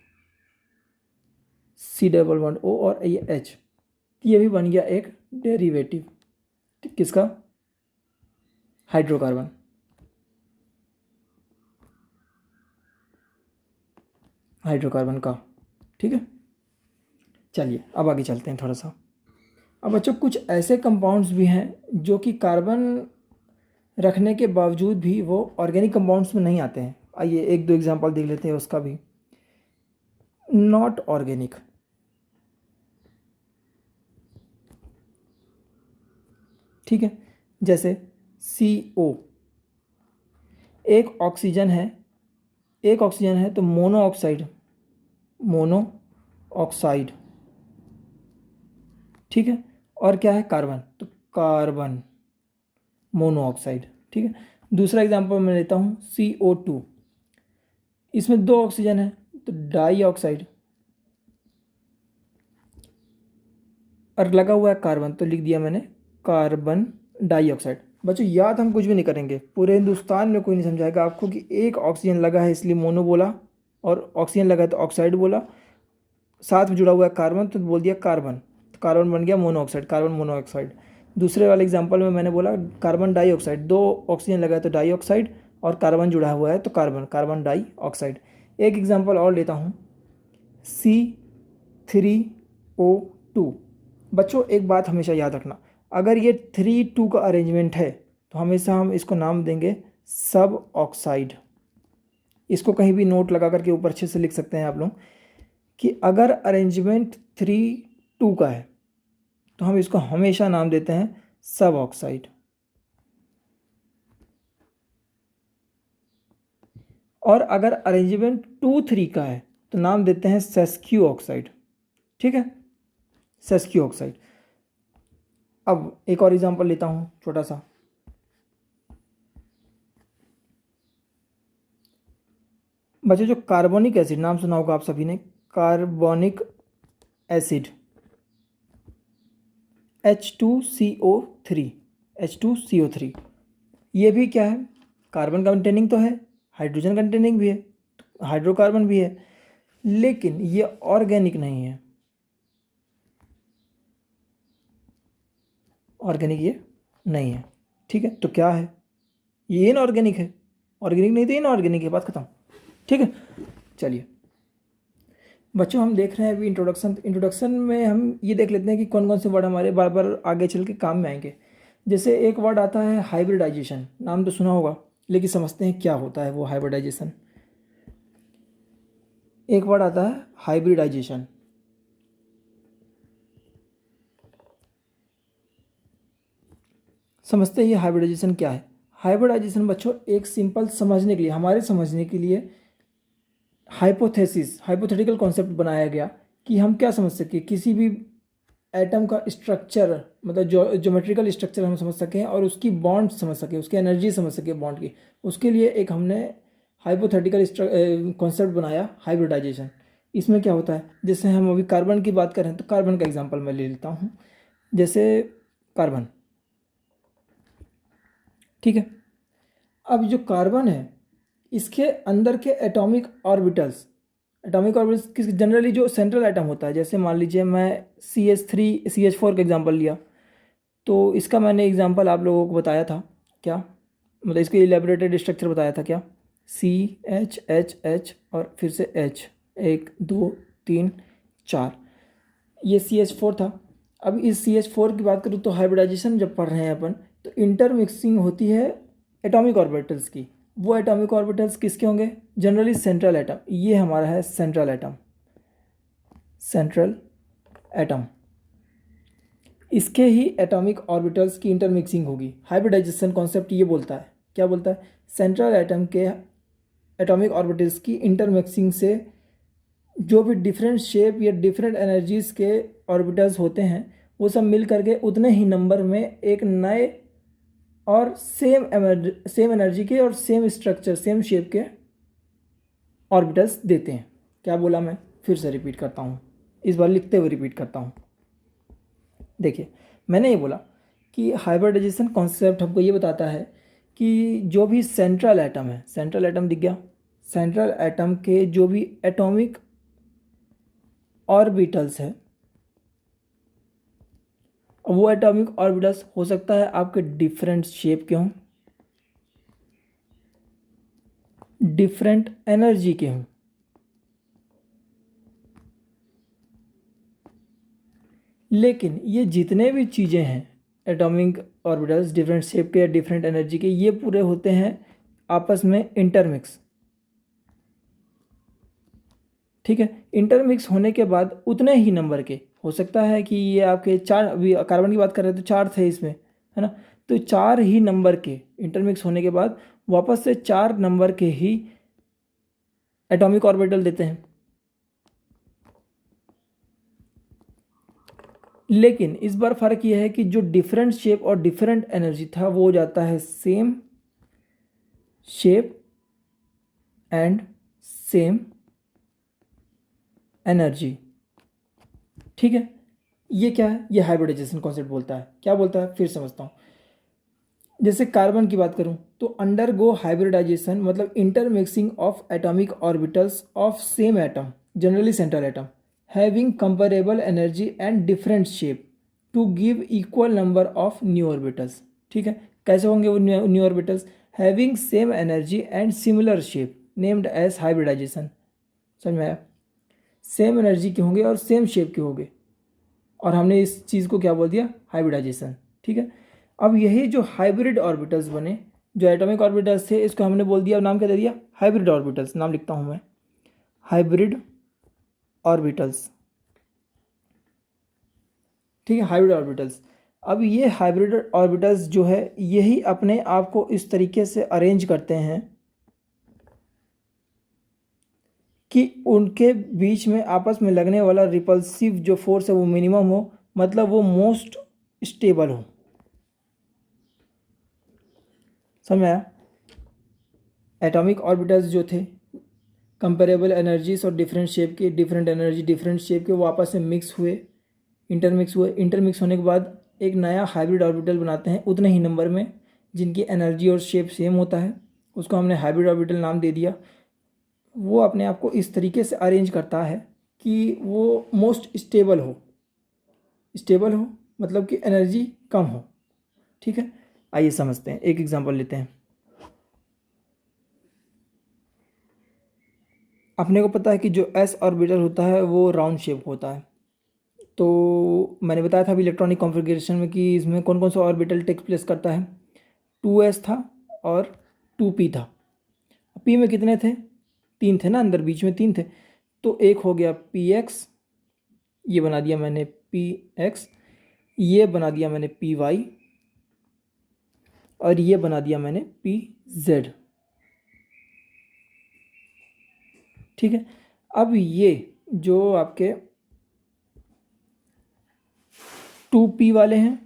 A: C double bond O और ये एच, ये भी बन गया एक डेरिवेटिव, किसका, हाइड्रोकार्बन। हाइड्रोकार्बन का, ठीक है। चलिए अब आगे चलते हैं थोड़ा सा। अब बच्चों कुछ ऐसे कंपाउंड्स भी हैं जो कि कार्बन रखने के बावजूद भी वो ऑर्गेनिक कंपाउंड्स में नहीं आते हैं। आइए एक दो एग्जांपल देख लेते हैं उसका भी। Not organic. ठीक है, जैसे CO, एक ऑक्सीजन है तो मोनो ऑक्साइड। ठीक है, और क्या है, कार्बन, तो कार्बन मोनोऑक्साइड। ठीक है, दूसरा एग्जांपल मैं लेता हूँ CO2, इसमें 2 ऑक्सीजन है तो डाई ऑक्साइड, और लगा हुआ है कार्बन तो लिख दिया मैंने कार्बन डाइऑक्साइड। बच्चों याद हम कुछ भी नहीं करेंगे, पूरे हिंदुस्तान में कोई नहीं समझाएगा आपको कि एक ऑक्सीजन लगा है इसलिए मोनो बोला, और ऑक्सीजन लगा है तो ऑक्साइड बोला, साथ में जुड़ा हुआ है कार्बन तो बोल दिया कार्बन, तो कार्बन बन गया मोनोऑक्साइड, कार्बन मोनोऑक्साइड। दूसरे वाले एग्जांपल में मैंने बोला कार्बन डाइऑक्साइड, 2 ऑक्सीजन लगा है तो डाइऑक्साइड, और कार्बन जुड़ा हुआ है तो कार्बन डाइऑक्साइड। एक एग्जांपल और लेता हूँ, C3O2। बच्चों एक बात हमेशा याद रखना, अगर ये 3 2 का अरेंजमेंट है तो हमेशा हम इसको नाम देंगे सब ऑक्साइड। इसको कहीं भी नोट लगा करके ऊपर अच्छे से लिख सकते हैं आप लोग कि अगर अरेंजमेंट 3 2 का है तो हम इसको हमेशा नाम देते हैं सब ऑक्साइड, और अगर अरेंजमेंट 2 3 का है तो नाम देते हैं सेस्क्यू ऑक्साइड। ठीक है, सेस्क्यू ऑक्साइड। अब एक और एग्जांपल लेता हूँ छोटा सा, बच्चों जो कार्बोनिक एसिड, नाम सुना होगा आप सभी ने, कार्बोनिक एसिड H2CO3, ये भी क्या है, कार्बन कंटेनिंग तो है, हाइड्रोजन कंटेनिंग भी है, हाइड्रोकार्बन भी है, लेकिन ये ऑर्गेनिक नहीं है, ऑर्गेनिक ये नहीं है। ठीक है, तो क्या है, ये इनऑर्गेनिक है, ऑर्गेनिक नहीं तो इनऑर्गेनिक है, बात खत्म। ठीक है, चलिए बच्चों हम देख रहे हैं अभी इंट्रोडक्शन में हम ये देख लेते हैं कि कौन कौन से वर्ड हमारे बार बार आगे चल के काम में आएंगे। जैसे एक वर्ड आता है हाइब्रिडाइजेशन, नाम तो सुना होगा लेकिन समझते हैं क्या होता है वो हाइब्रिडाइजेशन। एक वर्ड आता है हाइब्रिडाइजेशन, समझते हैं ये हाइब्रिडाइजेशन क्या है। हाइब्रिडाइजेशन बच्चों एक सिंपल समझने के लिए, हमारे समझने के लिए हाइपोथेटिकल कॉन्सेप्ट बनाया गया कि हम क्या समझ सके, किसी भी एटम का स्ट्रक्चर, मतलब ज्योमेट्रिकल स्ट्रक्चर हम समझ सकें और उसकी बॉन्ड समझ सकें, उसकी एनर्जी समझ सकें बॉन्ड की, उसके लिए एक हमने हाइपोथेटिकल कॉन्सेप्ट बनाया हाइब्रिडाइजेशन। इसमें क्या होता है, जैसे हम अभी कार्बन की बात करें तो कार्बन का एग्जांपल मैं ले लेता हूँ, जैसे कार्बन। ठीक है, अब जो कार्बन है इसके अंदर के एटॉमिक ऑर्बिटल्स किस जनरली जो सेंट्रल एटम होता है, जैसे मान लीजिए मैं CH4 का एग्जांपल लिया, तो इसका मैंने एग्जांपल आप लोगों को बताया था क्या, मतलब इसके इलेबोरेटेड स्ट्रक्चर बताया था क्या, CH और फिर से H, 1 2 3 4, ये CH4 था। अब इस CH4 की बात करूँ तो हाइब्रिडाइजेशन जब पढ़ रहे हैं अपन तो इंटरमिक्सिंग होती है एटॉमिक ऑर्बिटल्स की। वो एटॉमिक ऑर्बिटल्स किसके होंगे, जनरली सेंट्रल एटम, ये हमारा है सेंट्रल एटम, इसके ही एटॉमिक ऑर्बिटल्स की इंटरमिक्सिंग होगी। हाइब्रिडाइजेशन कॉन्सेप्ट ये बोलता है, क्या बोलता है, सेंट्रल एटम के एटॉमिक ऑर्बिटल्स की इंटरमिक्सिंग से जो भी डिफरेंट शेप या डिफरेंट एनर्जीज के ऑर्बिटल्स होते हैं वो सब मिल करके उतने ही नंबर में एक नए और सेम एनर्जी के और सेम स्ट्रक्चर सेम शेप के ऑर्बिटल्स देते हैं। क्या बोला मैं, फिर से रिपीट करता हूँ, इस बार लिखते हुए रिपीट करता हूँ। देखिए मैंने ये बोला कि हाइब्रिडाइजेशन कॉन्सेप्ट हमको ये बताता है कि जो भी सेंट्रल एटम है, सेंट्रल एटम दिख गया, सेंट्रल एटम के जो भी एटॉमिक ऑर्बिटल्स है, वो एटॉमिक ऑर्बिटल्स हो सकता है आपके डिफरेंट शेप के हों, डिफरेंट एनर्जी के हों, लेकिन ये जितने भी चीज़ें हैं एटॉमिक ऑर्बिटल्स डिफरेंट शेप के या डिफरेंट एनर्जी के, ये पूरे होते हैं आपस में इंटरमिक्स। ठीक है। इंटरमिक्स होने के बाद उतने ही नंबर के, हो सकता है कि ये आपके चार, अभी कार्बन की बात कर रहे थे तो चार थे इसमें, है ना, तो चार ही नंबर के इंटरमिक्स होने के बाद वापस से चार नंबर के ही एटॉमिक ऑर्बिटल देते हैं। लेकिन इस बार फर्क यह है कि जो डिफरेंट शेप और डिफरेंट एनर्जी था वो हो जाता है same shape and same energy. ठीक है, ये क्या है, ये हाइब्रिडाइजेशन कॉन्सेप्ट बोलता है। क्या बोलता है, फिर समझता हूँ। जैसे कार्बन की बात करूँ तो अंडरगो हाइब्रिडाइजेशन मतलब intermixing of atomic orbitals of same atom, generally central atom, having comparable energy and different shape to give equal number of new orbitals. ठीक है, कैसे होंगे वो new orbitals, having same energy and similar shape named as hybridization. समझ में आया, same energy के होंगे और सेम शेप के होंगे, और हमने इस चीज़ को क्या बोल दिया, हाइब्रिडाइजेशन। ठीक है, अब यही जो हाइब्रिड ऑर्बिटल्स बने, जो एटॉमिक ऑर्बिटल्स थे, इसको हमने बोल दिया, नाम क्या दे दिया, हाइब्रिड ऑर्बिटल्स। नाम लिखता हूँ मैं, हाइब्रिड ऑर्बिटल्स। ठीक है, हाइब्रिड ऑर्बिटल्स। अब ये हाइब्रिड ऑर्बिटल्स जो है यही अपने आप को इस तरीके से अरेंज करते हैं कि उनके बीच में आपस में लगने वाला रिपल्सिव जो फोर्स है वो मिनिमम हो, मतलब वो मोस्ट स्टेबल हो। समझ में आया। एटॉमिक ऑर्बिटल्स जो थे कंपेरेबल एनर्जीज और डिफरेंट शेप के, डिफरेंट एनर्जी डिफरेंट शेप के, वो आपस में मिक्स हुए, इंटरमिक्स हुए। इंटरमिक्स होने के बाद एक नया हाइब्रिड ऑर्बिटल बनाते हैं उतने ही नंबर में जिनकी एनर्जी और शेप सेम होता है, उसको हमने हाइब्रिड ऑर्बिटल नाम दे दिया। वो अपने आप को इस तरीके से अरेंज करता है कि वो मोस्ट स्टेबल हो, स्टेबल हो मतलब कि एनर्जी कम हो। ठीक है, आइए समझते हैं, एक एग्जांपल लेते हैं। अपने को पता है कि जो एस ऑर्बिटल होता है वो राउंड शेप होता है। तो मैंने बताया था अभी इलेक्ट्रॉनिक कॉन्फ़िगरेशन में कि इसमें कौन कौन सा ऑर्बिटल टेक प्लेस करता है, 2s था और 2p था। p में कितने थे, तीन थे ना, अंदर बीच में तीन थे, तो एक हो गया px, ये बना दिया मैंने px, ये बना दिया मैंने py, और ये बना दिया मैंने pz। ठीक है, अब ये जो आपके 2p वाले हैं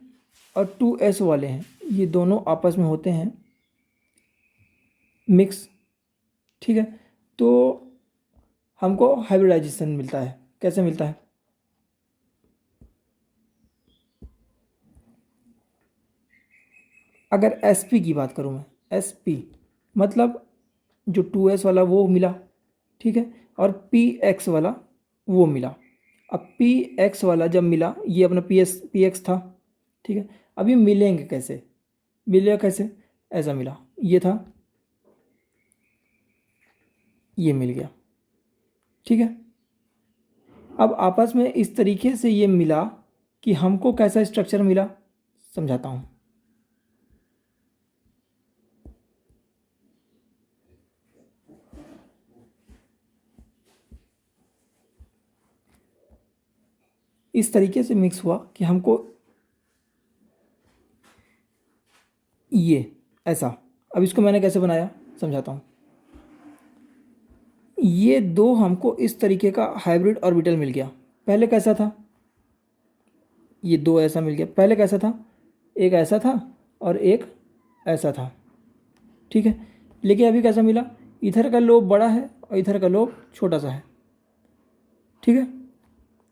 A: और 2s वाले हैं, ये दोनों आपस में होते हैं मिक्स। ठीक है, तो हमको हाइब्रिडाइजेशन मिलता है। कैसे मिलता है, अगर sp की बात करूँ मैं, sp मतलब जो 2s वाला वो मिला, ठीक है, और px वाला वो मिला। अब px वाला जब मिला, ये अपना px था, ठीक है, अब ये मिलेंगे कैसे, मिलेगा कैसे, ऐसा मिला, ये था, ये मिल गया। ठीक है, अब आपस में इस तरीके से ये मिला कि हमको कैसा स्ट्रक्चर मिला, समझाता हूँ। इस तरीके से मिक्स हुआ कि हमको ये ऐसा, अब इसको मैंने कैसे बनाया समझाता हूँ। ये दो हमको इस तरीके का हाइब्रिड ऑर्बिटल मिल गया। पहले कैसा था, ये दो ऐसा मिल गया, पहले कैसा था, एक ऐसा था और एक ऐसा था। ठीक है, लेकिन अभी कैसा मिला, इधर का लोब बड़ा है और इधर का लोब छोटा सा है। ठीक है,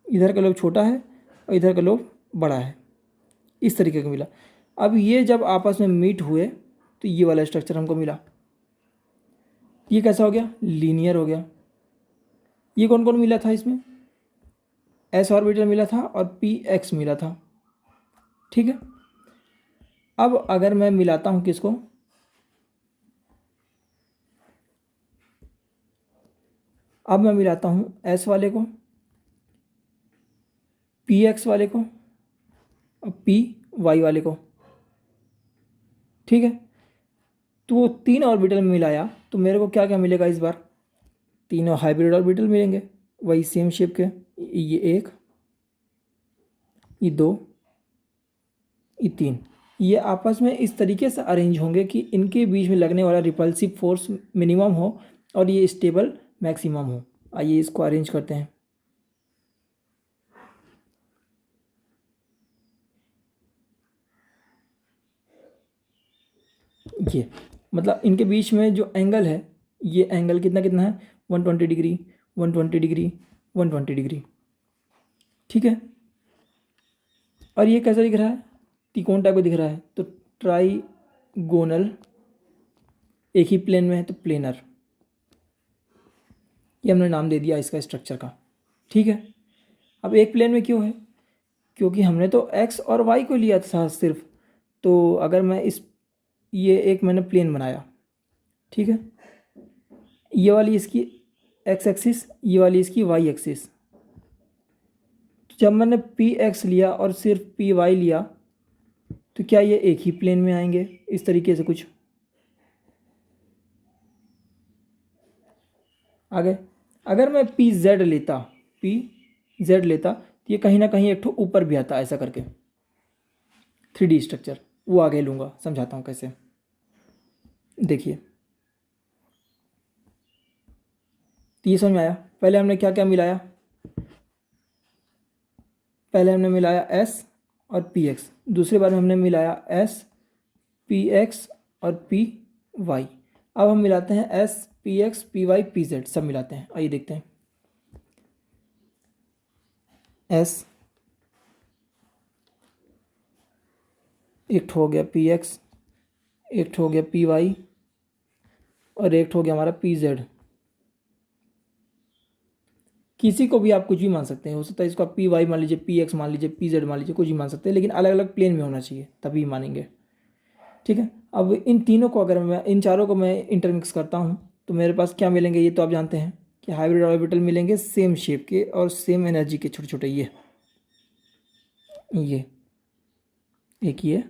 A: इधर का लोब छोटा है और इधर का लोब बड़ा है, इस तरीके का मिला। अब ये जब आपस में मीट हुए तो ये वाला स्ट्रक्चर हमको मिला। ये कैसा हो गया, लीनियर हो गया। ये कौन कौन मिला था इसमें, एस ऑर्बिटल मिला था और पी एक्स मिला था। ठीक है, अब अगर मैं मिलाता हूँ किसको, अब मैं मिलाता हूँ एस वाले को, पी एक्स वाले को और पी वाई वाले को। ठीक है, तो वो तीन ऑर्बिटल में मिलाया तो मेरे को क्या क्या मिलेगा इस बार, तीनों हाइब्रिड ऑर्बिटल मिलेंगे। वही सेम शेप के, ये एक, ये दो, ये तीन, ये आपस में इस तरीके से अरेंज होंगे कि इनके बीच में लगने वाला रिपल्सिव फोर्स मिनिमम हो और ये स्टेबल मैक्सिमम हो। आइए इसको अरेंज करते हैं। ये मतलब इनके बीच में जो एंगल है, ये एंगल कितना कितना है, 120 डिग्री, 120 डिग्री, 120 डिग्री, ठीक है। और ये कैसा दिख रहा है, त्रिकोण टाइप का दिख रहा है, तो ट्राइगोनल, एक ही प्लेन में है तो प्लेनर, ये हमने नाम दे दिया इसका स्ट्रक्चर का, ठीक है। अब एक प्लेन में क्यों है, क्योंकि हमने तो एक्स और वाई को लिया था सिर्फ, तो अगर मैं ये एक मैंने प्लेन बनाया, ठीक है, ये वाली इसकी एक्स एक्सिस, ये वाली इसकी वाई एक्सिस, तो जब मैंने पी एक्स लिया और सिर्फ पी वाई लिया तो क्या ये एक ही प्लेन में आएंगे, इस तरीके से कुछ आगे। अगर मैं पी जेड लेता, पी जेड लेता तो ये कहीं ना कहीं एक ठो ऊपर भी आता, ऐसा करके 3D स्ट्रक्चर, वो आगे लूँगा, समझाता हूँ कैसे। देखिए, तो ये समझ में आया। पहले हमने क्या क्या मिलाया, पहले हमने मिलाया एस और पी एक्स, दूसरी बार में हमने मिलाया एस, पी एक्स और पी वाई। अब हम मिलाते हैं S, P x, P Y, P Z, सब मिलाते हैं। आइए देखते हैं। एस एक हो गया, पी एक्स एक हो गया, पी वाई और एक हो गया हमारा पी जेड। किसी को भी आप कुछ भी मान सकते हैं, हो सकता है इसको आप पी वाई मान लीजिए, पी एक्स मान लीजिए, पी जेड मान लीजिए, कुछ भी मान सकते हैं, लेकिन अलग अलग प्लेन में होना चाहिए तभी मानेंगे, ठीक है। अब इन तीनों को अगर मैं, इन चारों को मैं इंटरमिक्स करता हूँ तो मेरे पास क्या मिलेंगे, ये तो आप जानते हैं कि हाइब्रिड ऑर्बिटल मिलेंगे सेम शेप के और सेम एनर्जी के, छोटे छोटे, ये एक ये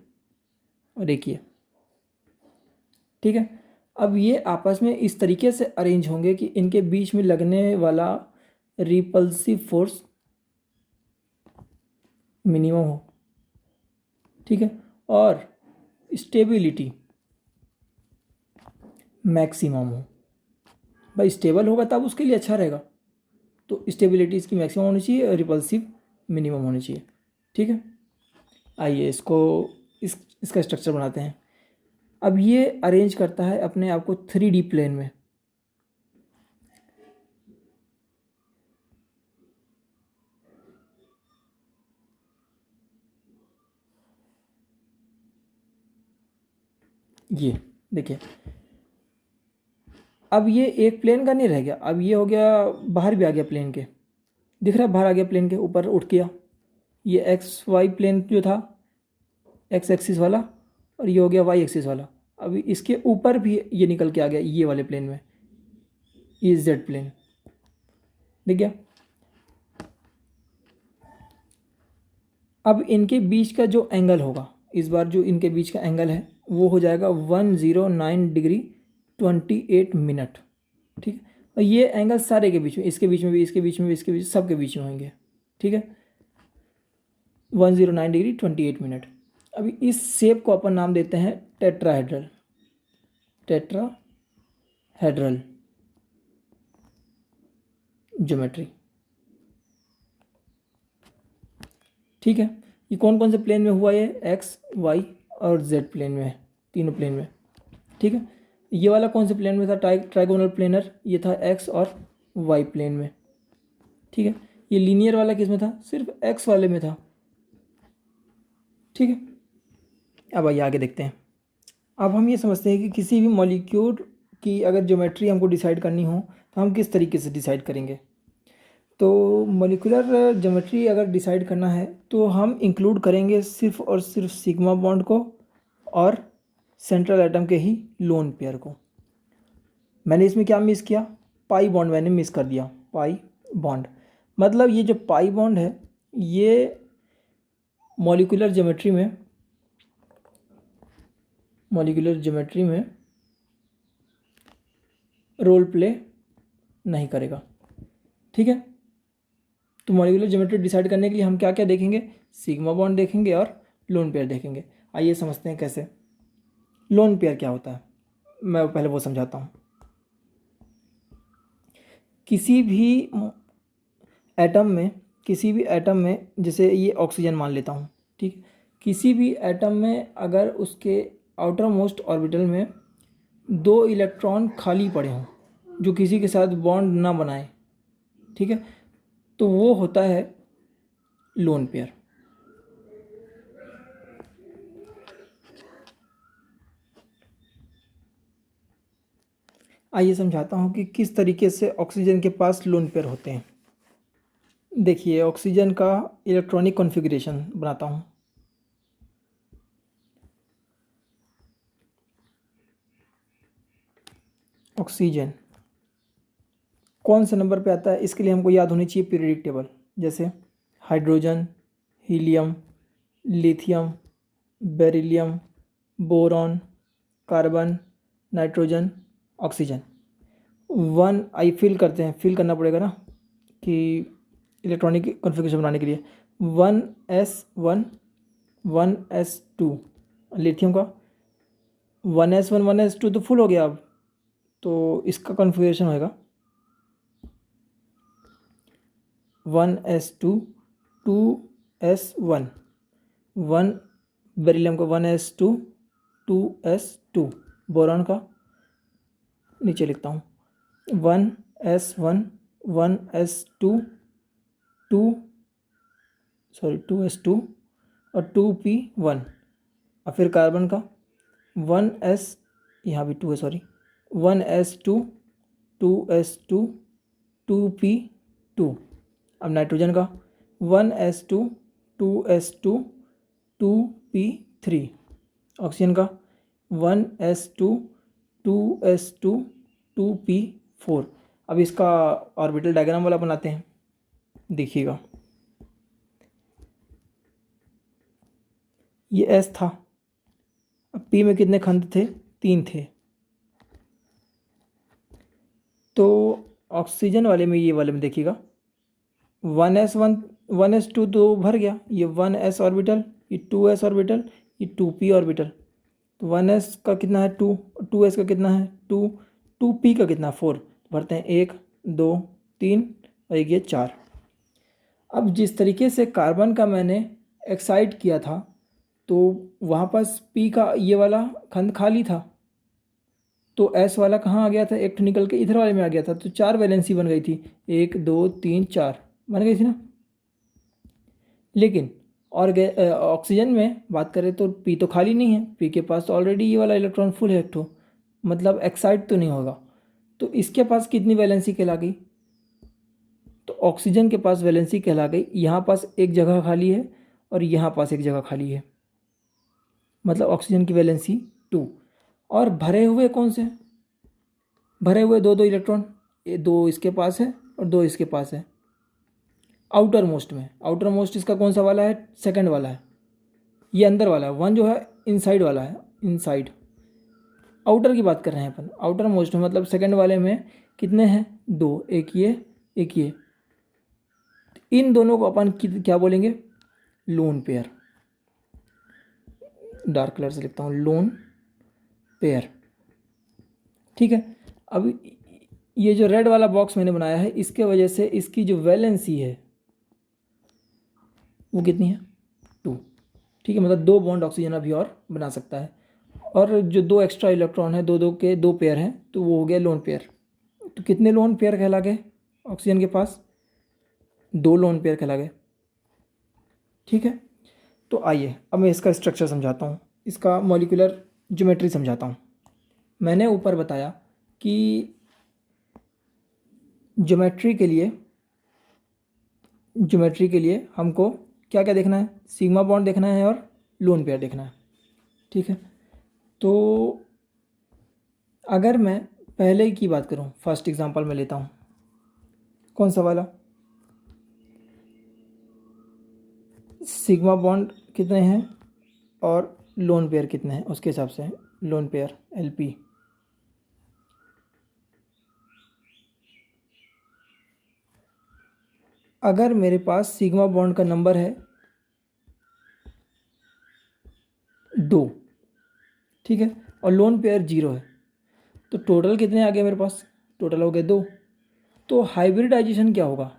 A: और एक ये, ठीक है। अब ये आपस में इस तरीके से अरेंज होंगे कि इनके बीच में लगने वाला रिपल्सिव फोर्स मिनिमम हो, ठीक है, और स्टेबिलिटी मैक्सिमम हो। भाई स्टेबल होगा तब उसके लिए अच्छा रहेगा, तो स्टेबिलिटी इसकी मैक्सिमम होनी चाहिए और रिपल्सिव मिनिमम होनी चाहिए, ठीक है। आइए इसको इसका स्ट्रक्चर बनाते हैं। अब ये अरेंज करता है अपने आप को 3D प्लेन में, ये देखिए। अब ये एक प्लेन का नहीं रह गया, अब ये हो गया बाहर भी आ गया प्लेन के, दिख रहा है बाहर आ गया प्लेन के, ऊपर उठ गया। ये एक्स वाई प्लेन जो था, एक्स एक्सिस वाला, और ये हो गया वाई एक्सिस वाला। अभी इसके ऊपर भी ये निकल के आ गया ये वाले प्लेन में, ये जेड प्लेन, दिख गया। अब इनके बीच का जो एंगल होगा, इस बार जो इनके बीच का एंगल है वो हो जाएगा 109 डिग्री 28 मिनट, ठीक है। और ये एंगल सारे के बीच में, इसके बीच में भी, इसके बीच में भी, इसके बीच, सब के बीच में होंगे, ठीक है, 109 डिग्री 28 मिनट। अभी इस शेप को अपन नाम देते हैं टेट्राहेड्रल, टेट्राहेड्रल ज्योमेट्री, ठीक है। ये कौन कौन से प्लेन में हुआ, ये एक्स वाई और जेड प्लेन में है, तीनों प्लेन में, ठीक है। ये वाला कौन से प्लेन में था, ट्राइगोनल प्लेनर, ये था एक्स और वाई प्लेन में, ठीक है। ये लीनियर वाला किस में था, सिर्फ एक्स वाले में था, ठीक है। अब आइए आगे देखते हैं। अब हम ये समझते हैं कि किसी भी मॉलिक्यूल की अगर ज्योमेट्री हमको डिसाइड करनी हो तो हम किस तरीके से डिसाइड करेंगे। तो मॉलिक्यूलर ज्योमेट्री अगर डिसाइड करना है तो हम इंक्लूड करेंगे सिर्फ और सिर्फ सिग्मा बॉन्ड को और सेंट्रल एटम के ही लोन पेयर को। मैंने इसमें क्या मिस किया, पाई बॉन्ड मैंने मिस कर दिया, पाई बॉन्ड। मतलब ये जो पाई बॉन्ड है ये मॉलिक्यूलर ज्योमेट्री में रोल प्ले नहीं करेगा, ठीक है। तो मॉलिक्यूलर ज्योमेट्री डिसाइड करने के लिए हम क्या क्या देखेंगे, सिग्मा बॉन्ड देखेंगे और लोन पेयर देखेंगे। आइए समझते हैं कैसे। लोन पेयर क्या होता है, मैं पहले वो समझाता हूँ। किसी भी एटम में जैसे ये ऑक्सीजन मान लेता हूँ, ठीक, किसी भी एटम में अगर उसके आउटर मोस्ट ऑर्बिटल में 2 इलेक्ट्रॉन खाली पड़े हों जो किसी के साथ बॉन्ड ना बनाए, ठीक है, तो वो होता है लोन पेयर। आइए समझाता हूँ कि किस तरीके से ऑक्सीजन के पास लोन पेयर होते हैं। देखिए ऑक्सीजन का इलेक्ट्रॉनिक कॉन्फ़िगरेशन बनाता हूँ। ऑक्सीजन कौन से नंबर पे आता है, इसके लिए हमको याद होनी चाहिए पीरियोडिक टेबल। जैसे hydrogen, helium, lithium, beryllium, boron, carbon, nitrogen, oxygen. Fill करते हैं, फिल करना पड़ेगा ना कि इलेक्ट्रॉनिक कॉन्फ़िगरेशन बनाने के लिए 1s1 1s2। लिथियम का 1s1 1s2 तो फुल हो गया अब, तो इसका कॉन्फ़िगरेशन होएगा 1s2 2s1 1। बेरिलियम का 1s2 2s2। बोरॉन का नीचे लिखता हूँ 1s1 1s2 2s2 और 2p1। और फिर कार्बन का 1s, यहाँ भी 2 है सॉरी, 1s2 2s2 2p2। अब नाइट्रोजन का 1s2 2s2 2p3। ऑक्सीजन का 1s2 2s2 2p4। अब इसका ऑर्बिटल डायग्राम वाला बनाते हैं, देखिएगा। ये s था, अब p में कितने खंड थे, 3 थे। तो ऑक्सीजन वाले में, ये वाले में देखिएगा 1s1 1s2 तो भर गया, ये 1s ऑर्बिटल, ये 2s ऑर्बिटल, ये 2p ऑर्बिटल। तो 1s का कितना है 2, 2s का कितना है 2, 2p का कितना 4। भरते हैं 1 2 3 और एक ये 4। अब जिस तरीके से कार्बन का मैंने एक्साइट किया था तो वहाँ पास p का ये वाला खंड खाली था, तो s वाला कहाँ आ गया था, एक निकल के इधर वाले में आ गया था, तो 4 वैलेंसी बन गई थी, 1 2 3 4 बन गई थी ना। लेकिन और ऑक्सीजन में बात करें तो p तो खाली नहीं है, p के पास तो ऑलरेडी ये वाला इलेक्ट्रॉन फुल है एक ठो, मतलब एक्साइट तो नहीं होगा। तो इसके पास कितनी वैलेंसी कहला गई, तो ऑक्सीजन के पास वैलेंसी कहला गई, यहाँ पास एक जगह खाली है और यहाँ पास एक जगह खाली है, मतलब ऑक्सीजन की वैलेंसी 2। और भरे हुए कौन से, भरे हुए 2 2 इलेक्ट्रॉन, ये 2 इसके पास है और 2 इसके पास है आउटर मोस्ट में। आउटर मोस्ट इसका कौन सा वाला है, सेकंड वाला है, ये अंदर वाला है, 1 जो है इनसाइड वाला है, इनसाइड। आउटर की बात कर रहे हैं अपन, आउटर मोस्ट में मतलब सेकंड वाले में कितने हैं 2, एक ये एक ये। इन दोनों को अपन क्या बोलेंगे, लोन पेयर। डार्क कलर से लिखता हूँ लोन पेयर, ठीक है। अब ये जो रेड वाला बॉक्स मैंने बनाया है, इसके वजह से इसकी जो वैलेंसी है वो कितनी है 2, ठीक है, मतलब 2 बॉन्ड ऑक्सीजन अभी और बना सकता है। और जो 2 एक्स्ट्रा इलेक्ट्रॉन है, 2 2 के 2 पेयर हैं, तो वो हो गया लोन पेयर। तो कितने लोन पेयर कहला गए ऑक्सीजन के पास, 2 लोन पेयर कहला गए, ठीक है। तो आइए अब मैं इसका स्ट्रक्चर समझाता हूँ, इसका मॉलिक्यूलर ज्योमेट्री समझाता हूँ। मैंने ऊपर बताया कि ज्योमेट्री के लिए हमको क्या क्या देखना है, सिग्मा बॉन्ड देखना है और लोन पेयर देखना है, ठीक है। तो अगर मैं पहले की बात करूं, फर्स्ट एग्जांपल मैं लेता हूं, कौन सा वाला, सिग्मा बॉन्ड कितने हैं और लोन पेयर कितने हैं, उसके हिसाब से लोन पेयर LP। अगर मेरे पास सिग्मा बॉन्ड का नंबर है 2, ठीक है, और लोन पेयर 0 है, तो टोटल कितने आ गए मेरे पास? टोटल हो गए 2। तो हाइब्रिडाइजेशन क्या होगा?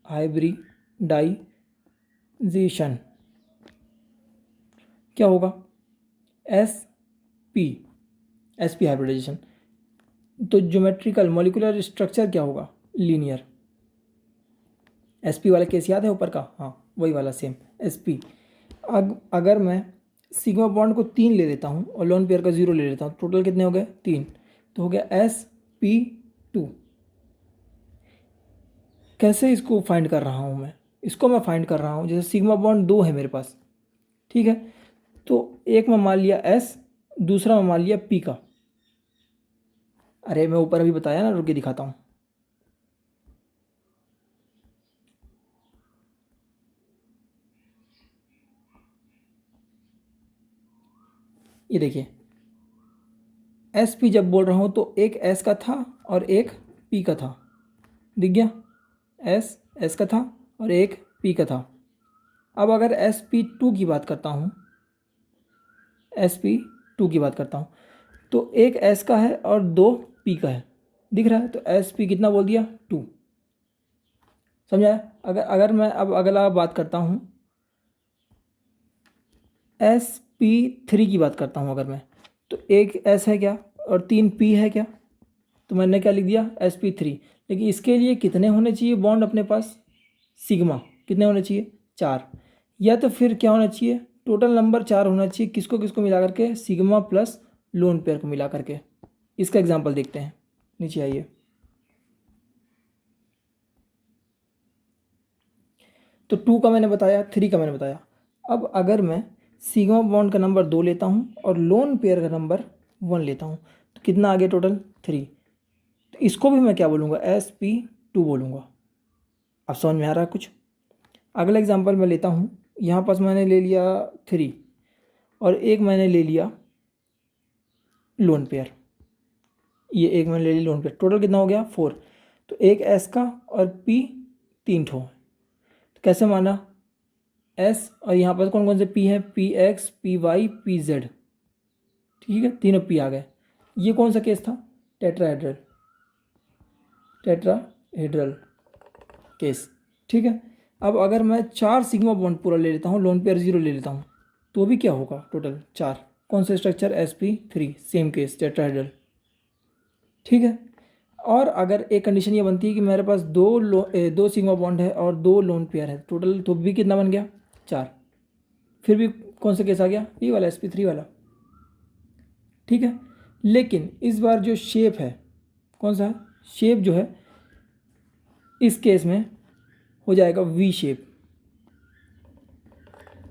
A: हाइब्रिडाइजेशन क्या होगा? S P, S P hybridization. तो ज्योमेट्रिकल मॉलिक्यूलर स्ट्रक्चर क्या होगा? लीनियर। एस पी वाला केस याद है ऊपर का? हाँ, वही वाला सेम एस पी। अगर मैं सिग्मा बॉन्ड को 3 ले लेता हूँ और लोन पेयर का 0 ले लेता हूँ, टोटल कितने हो गए? 3। तो हो गया sp2। कैसे इसको फाइंड कर रहा हूँ मैं? इसको मैं फाइंड कर रहा हूँ, जैसे सिग्मा बॉन्ड 2 है मेरे पास, ठीक है, तो एक में मान लिया s, दूसरा में मान लिया p का। अरे मैं ऊपर अभी बताया ना, रुक के दिखाता हूँ। ये देखिए, एस पी जब बोल रहा हूँ तो एक एस का था और एक पी का था, दिख गया? एस का था और एक पी का था। अब अगर sp2 की बात करता हूँ, sp2 की बात करता हूँ, तो एक s का है और 2 p का है, दिख रहा है? तो sp कितना बोल दिया? 2। समझा है? अगर अगर मैं अब अगला बात करता हूँ, sp3 की बात करता हूँ अगर मैं, तो एक s है क्या और 3 p है क्या? तो मैंने क्या लिख दिया? sp3। लेकिन इसके लिए कितने होने चाहिए बॉन्ड अपने पास? सिग्मा कितने होने चाहिए? 4। या तो फिर क्या होना चाहिए? टोटल नंबर 4 होना चाहिए। किसको किसको मिला करके? सिग्मा प्लस लोन पेयर को मिला करके। इसका एग्जांपल देखते हैं, नीचे आइए। तो 2 का मैंने बताया, 3 का मैंने बताया। अब अगर मैं सिग्मा बॉन्ड का नंबर 2 लेता हूँ और लोन पेयर का नंबर 1 लेता हूँ, तो कितना आ गया टोटल? 3। तो इसको भी मैं क्या बोलूँगा? sp2 बोलूँगा। अब समझ में आ रहा है कुछ? अगला एग्जांपल मैं लेता हूँ, यहाँ पास मैंने ले लिया 3 और एक मैंने ले लिया लोन पेयर, ये एक मैंने ले लिया लोन पेयर, टोटल कितना हो गया? 4। तो एक एस का और पी 3 ठो। तो कैसे माना? एस और यहाँ पर कौन कौन से पी हैं? P x, P Y, P z, ठीक है, तीनों पी आ गए। ये कौन सा केस था? टेट्राहेड्रल, टेट्राहेड्रल केस, ठीक है। अब अगर मैं 4 सिग्मा बॉन्ड पूरा ले लेता हूँ, लोन पेयर 0 ले लेता हूँ, तो भी क्या होगा? टोटल 4। कौन सा structure? sp3, same case tetrahedral, ठीक है। और अगर एक कंडीशन ये बनती है कि मेरे पास दो सिग्मा बॉन्ड है और 2 लोन पेयर है, टोटल तो भी कितना बन गया? 4। फिर भी कौन सा केस आ गया? ये वाला, sp3 वाला, ठीक है। लेकिन इस बार जो शेप है, कौन सा है? शेप जो है इस केस में हो जाएगा वी शेप,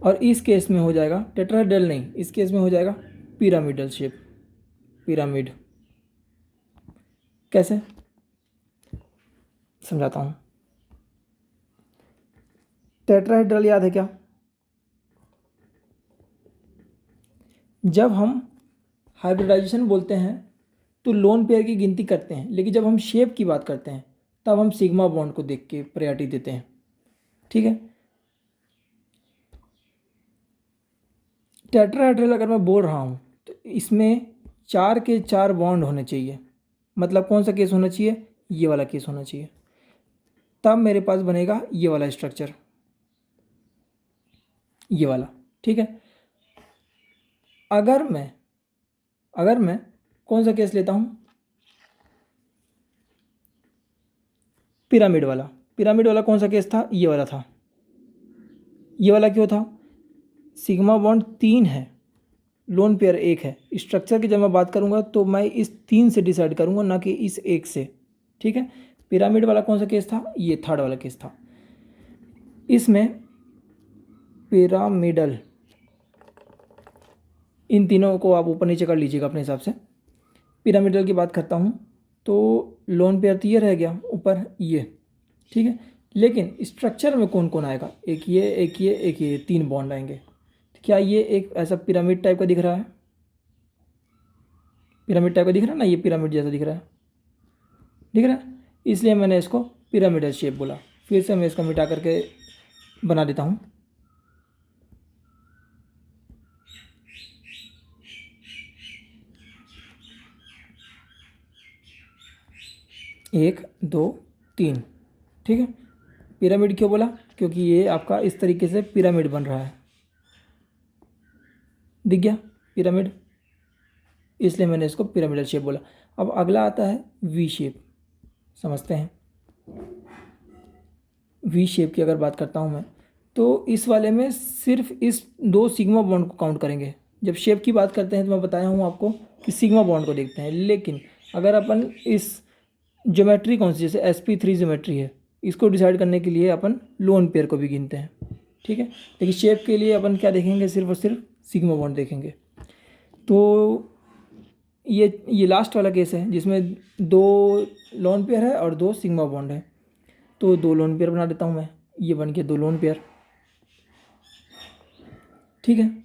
A: और इस केस में हो जाएगा टेट्राहेड्रल नहीं, इस केस में हो जाएगा पिरामिडल शेप, पिरामिड। कैसे? समझाता हूँ। टेट्राहेड्रल याद है क्या? जब हम हाइब्रिडाइजेशन बोलते हैं तो लोन पेयर की गिनती करते हैं, लेकिन जब हम शेप की बात करते हैं तब हम सिग्मा बॉन्ड को देख के प्रायोरिटी देते हैं, ठीक है। टेट्राहेड्रल अगर मैं बोल रहा हूँ तो इसमें 4 के 4 बॉन्ड होने चाहिए। मतलब कौन सा केस होना चाहिए? ये वाला केस होना चाहिए, तब मेरे पास बनेगा ये वाला स्ट्रक्चर, ये वाला, ठीक है। अगर मैं कौन सा केस लेता हूँ? पिरामिड वाला। पिरामिड वाला कौन सा केस था? ये वाला था। ये वाला क्यों था? सिग्मा बॉन्ड 3 है, लोन पेयर 1 है। स्ट्रक्चर की जब मैं बात करूँगा तो मैं इस 3 से डिसाइड करूँगा, ना कि इस 1 से, ठीक है। पिरामिड वाला कौन सा केस था? ये थर्ड वाला केस था। इसमें पिरामिडल, इन तीनों को आप ऊपर नीचे कर लीजिएगा अपने हिसाब से। पिरामिडल की बात करता हूँ तो लोन पेयर तो ये रह गया ऊपर, ये, ठीक है। लेकिन स्ट्रक्चर में कौन कौन आएगा? एक ये, एक ये, एक ये, 3 बॉन्ड आएंगे। तो क्या ये एक ऐसा पिरामिड टाइप का दिख रहा है? पिरामिड टाइप का दिख रहा है ना, ये पिरामिड जैसा दिख रहा है, दिख रहा है, इसलिए मैंने इसको पिरामिडल शेप बोला। फिर से मैं इसको मिटा करके बना देता हूँ। एक, दो, तीन, ठीक है। पिरामिड क्यों बोला? क्योंकि ये आपका इस तरीके से पिरामिड बन रहा है, दिख गया पिरामिड, इसलिए मैंने इसको पिरामिडल शेप बोला। अब अगला आता है वी शेप, समझते हैं। वी शेप की अगर बात करता हूँ मैं, तो इस वाले में सिर्फ इस दो सिग्मा बॉन्ड को काउंट करेंगे। जब शेप की बात करते हैं तो मैं बताया हूँ आपको कि सिग्मा बॉन्ड को देखते हैं, लेकिन अगर अपन इस ज्योमेट्री कौन सी, जैसे sp3 ज्योमेट्री है, इसको डिसाइड करने के लिए अपन लोन पेयर को भी गिनते हैं, ठीक है। लेकिन शेप के लिए अपन क्या देखेंगे, सिर्फ और सिर्फ सिग्मा बॉन्ड देखेंगे। तो ये लास्ट वाला केस है जिसमें दो लोन पेयर है और दो सिग्मा बॉन्ड है। तो दो लोन पेयर बना देता हूँ मैं, ये बन के दो लोन पेयर, ठीक है।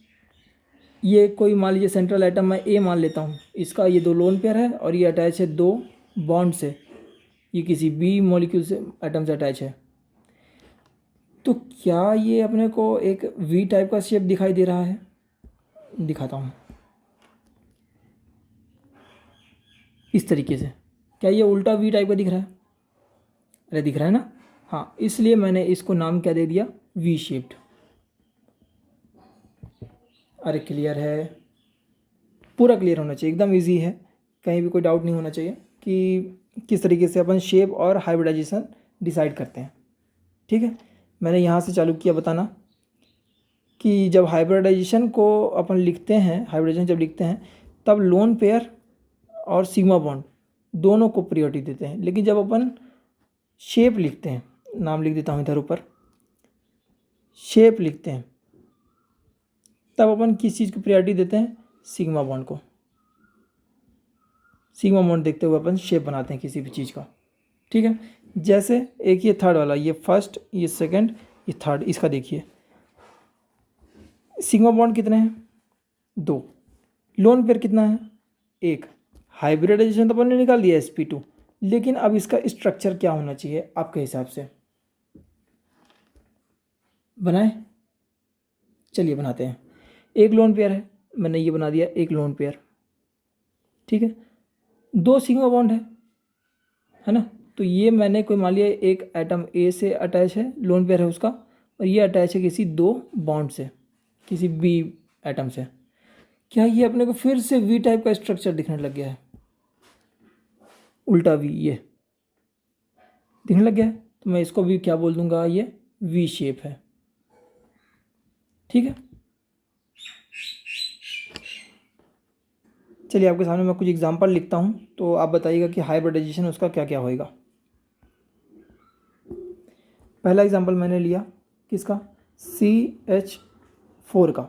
A: ये कोई मान लीजिए सेंट्रल एटम मैं ए मान लेता हूँ, इसका ये दो लोन पेयर है और ये अटैच है दो बॉन्ड से, ये किसी बी मॉलिक्यूल से एटम से अटैच है। तो क्या ये अपने को एक वी टाइप का शेप दिखाई दे रहा है? दिखाता हूँ इस तरीके से। क्या ये उल्टा वी टाइप का दिख रहा है? अरे दिख रहा है ना, हाँ, इसलिए मैंने इसको नाम क्या दे दिया, वी शेप्ड। अरे क्लियर है, पूरा क्लियर होना चाहिए, एकदम इजी है, कहीं भी कोई डाउट नहीं होना चाहिए कि किस तरीके से अपन शेप और हाइब्रिडाइजेशन डिसाइड करते हैं, ठीक है। मैंने यहाँ से चालू किया बताना कि जब हाइब्रिडाइजेशन को अपन लिखते हैं, हाइब्रिडाइजेशन जब लिखते हैं तब लोन पेयर और सिग्मा बॉन्ड दोनों को प्रायोरिटी देते हैं, लेकिन जब अपन शेप लिखते हैं, नाम लिख देता हूँ इधर ऊपर, शेप लिखते हैं, तब अपन किस चीज़ को प्रायोरिटी देते हैं, सिग्मा बॉन्ड को। सिग्मा बॉन्ड देखते हुए अपन शेप बनाते हैं किसी भी चीज़ का, ठीक है। जैसे एक ये थर्ड वाला, ये फर्स्ट, ये सेकंड, ये थर्ड, इसका देखिए सिग्मा बॉन्ड कितने हैं, दो, लोन पेयर कितना है, एक। हाइब्रिडाइजेशन तो अपन ने निकाल दिया sp2, लेकिन अब इसका स्ट्रक्चर क्या होना चाहिए आपके हिसाब से, बनाएं? चलिए बनाते हैं। एक लोन पेयर है, मैंने ये बना दिया एक लोन पेयर, ठीक है। दो सिग्मा बॉन्ड है ना, तो ये मैंने कोई मान लिया एक एटम ए से अटैच है, लोन पेयर है उसका, और ये अटैच है किसी दो बॉन्ड से, किसी बी एटम से। क्या ये अपने को फिर से वी टाइप का स्ट्रक्चर दिखने लग गया है, उल्टा वी, ये दिखने लग गया है, तो मैं इसको भी क्या बोल दूंगा, ये वी शेप है, ठीक है। चलिए आपके सामने मैं कुछ एग्जांपल लिखता हूँ, तो आप बताइएगा कि हाइब्रिडाइजेशन उसका क्या क्या होएगा। पहला एग्जांपल मैंने लिया किसका, CH4 का,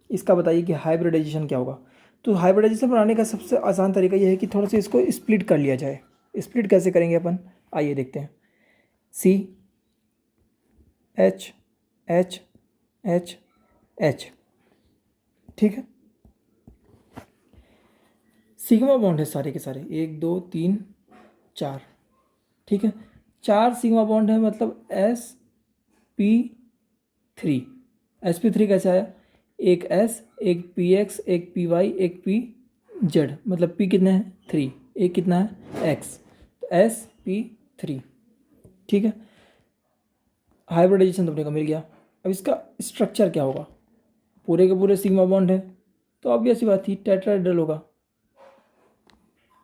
A: इसका बताइए कि हाइब्रिडाइजेशन क्या होगा। तो हाइब्रिडाइजेशन बनाने का सबसे आसान तरीका यह है कि थोड़ा सा इसको स्प्लिट कर लिया जाए। स्प्लिट कैसे करेंगे अपन, आइए देखते हैं। CH, ठीक है। सिग्मा बॉन्ड है सारे के सारे, 1 2 3 4, ठीक है। 4 सिग्मा बॉन्ड है, मतलब sp3 कैसे आया, एक s, एक px, एक py, एक pz, मतलब p कितने हैं 3, एक कितना है x, तो sp3, ठीक है। हाइब्रिडाइजेशन तो अपने को मिल गया। अब इसका स्ट्रक्चर क्या होगा, पूरे के पूरे सिग्मा बॉन्ड है, तो ऑब्वियस सी बात थी टेट्राहेड्रल होगा,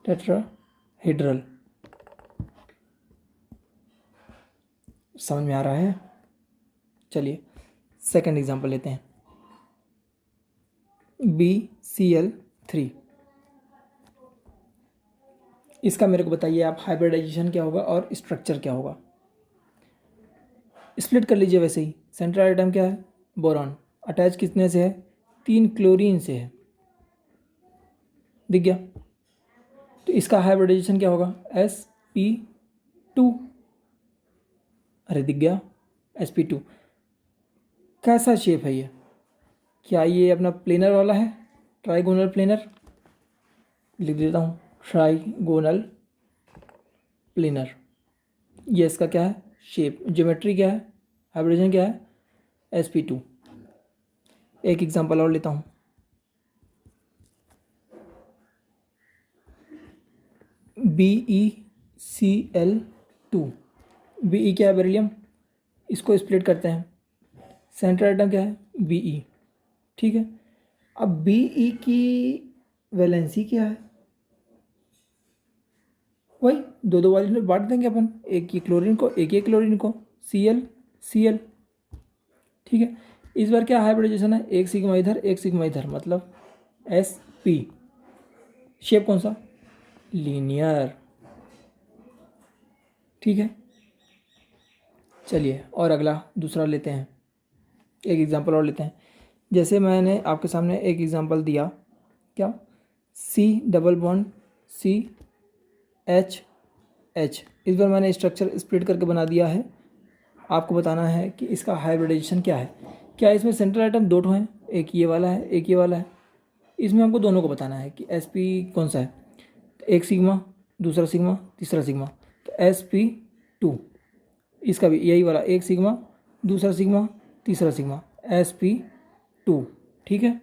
A: टेट्राहेड्रल। समझ में आ रहा है? चलिए सेकंड एग्जांपल लेते हैं, BCl3। इसका मेरे को बताइए आप, हाइब्रिडाइजेशन क्या होगा और स्ट्रक्चर क्या होगा। स्प्लिट कर लीजिए वैसे ही। सेंट्रल एटम क्या है, बोरॉन, अटैच कितने से है, 3 क्लोरीन से है, दिख गया। तो इसका हाइब्रिडाइजेशन क्या होगा, sp2, अरे दिख गया sp2। कैसा शेप है ये, क्या ये अपना प्लेनर वाला है, ट्राइगोनल प्लेनर, लिख देता हूँ ट्राइगोनल प्लेनर। ये इसका क्या है, शेप, ज्योमेट्री क्या है, हाइब्रिडाइजेशन क्या है, sp2। एक एग्जांपल और लेता हूँ, BeCl2। Be क्या है, बेरिलियम, इसको स्प्लिट करते हैं, सेंट्रल आइटम क्या है, Be, ठीक है। अब Be की वैलेंसी क्या है, वही दो दो वाली बांट देंगे अपन, एक ये क्लोरीन को, एक ये क्लोरीन को, Cl, ठीक है। इस बार क्या हाइब्रिडाइजेशन है, एक सिग्मा इधर एक सिग्मा इधर, मतलब sp। शेप कौन सा, लीनियर, ठीक है। चलिए और अगला दूसरा लेते हैं, एक एग्जांपल और लेते हैं। जैसे मैंने आपके सामने एक एग्जांपल दिया, क्या, C⋯CH। इस बार मैंने स्ट्रक्चर स्प्लिट करके बना दिया है, आपको बताना है कि इसका हाइब्रिडाइजेशन क्या है। क्या इसमें सेंट्रल आइटम दो ठो हैं, एक ये वाला है एक ये वाला है, इसमें हमको दोनों को बताना है कि sp कौन सा है, तो एक सिग्मा दूसरा सिग्मा तीसरा सिग्मा, तो sp2। इसका भी यही वाला, एक सिग्मा दूसरा सिग्मा तीसरा सिग्मा, sp2, ठीक है।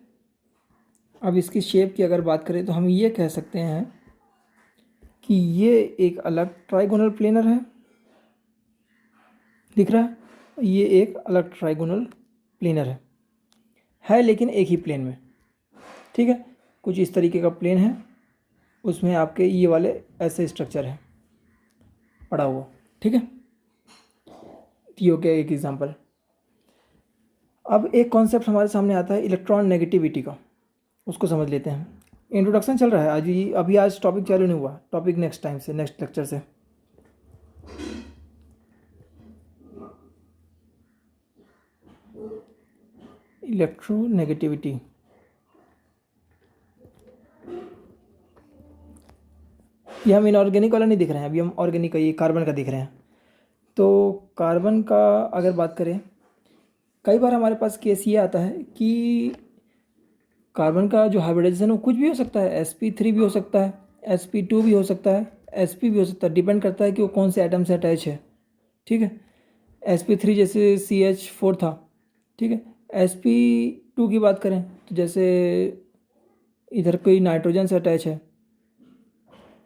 A: अब इसकी शेप की अगर बात करें तो हम ये कह सकते हैं कि ये एक अलग ट्राइगोनल प्लेनर है, दिख रहा है, ये एक अलग ट्राइगोनल प्लेनर है लेकिन एक ही प्लेन में, ठीक है। कुछ इस तरीके का प्लेन है, उसमें आपके ये वाले ऐसे स्ट्रक्चर है पड़ा हुआ, ठीक है। ये हो गया एक एग्जांपल। अब एक कॉन्सेप्ट हमारे सामने आता है इलेक्ट्रॉन नेगेटिविटी का, उसको समझ लेते हैं। इंट्रोडक्शन चल रहा है आज ही, अभी आज टॉपिक चालू नहीं हुआ, टॉपिक नेक्स्ट टाइम से, नेक्स्ट लेक्चर से। इलेक्ट्रोनेगेटिविटी, ये हम इनऑर्गेनिक वाला नहीं दिख रहे हैं, अभी हम ऑर्गेनिक का, ये कार्बन का दिख रहे हैं। तो कार्बन का अगर बात करें, कई बार हमारे पास केस ये आता है कि कार्बन का जो हाइब्रिडाइजेशन वो कुछ भी हो सकता है, sp3 भी हो सकता है, sp2 भी हो सकता है, sp भी हो सकता है, डिपेंड करता है कि वो कौन से एटम से अटैच है, ठीक है। sp3 जैसे CH4 था, ठीक है। sp2 की बात करें तो जैसे इधर कोई नाइट्रोजन से अटैच है,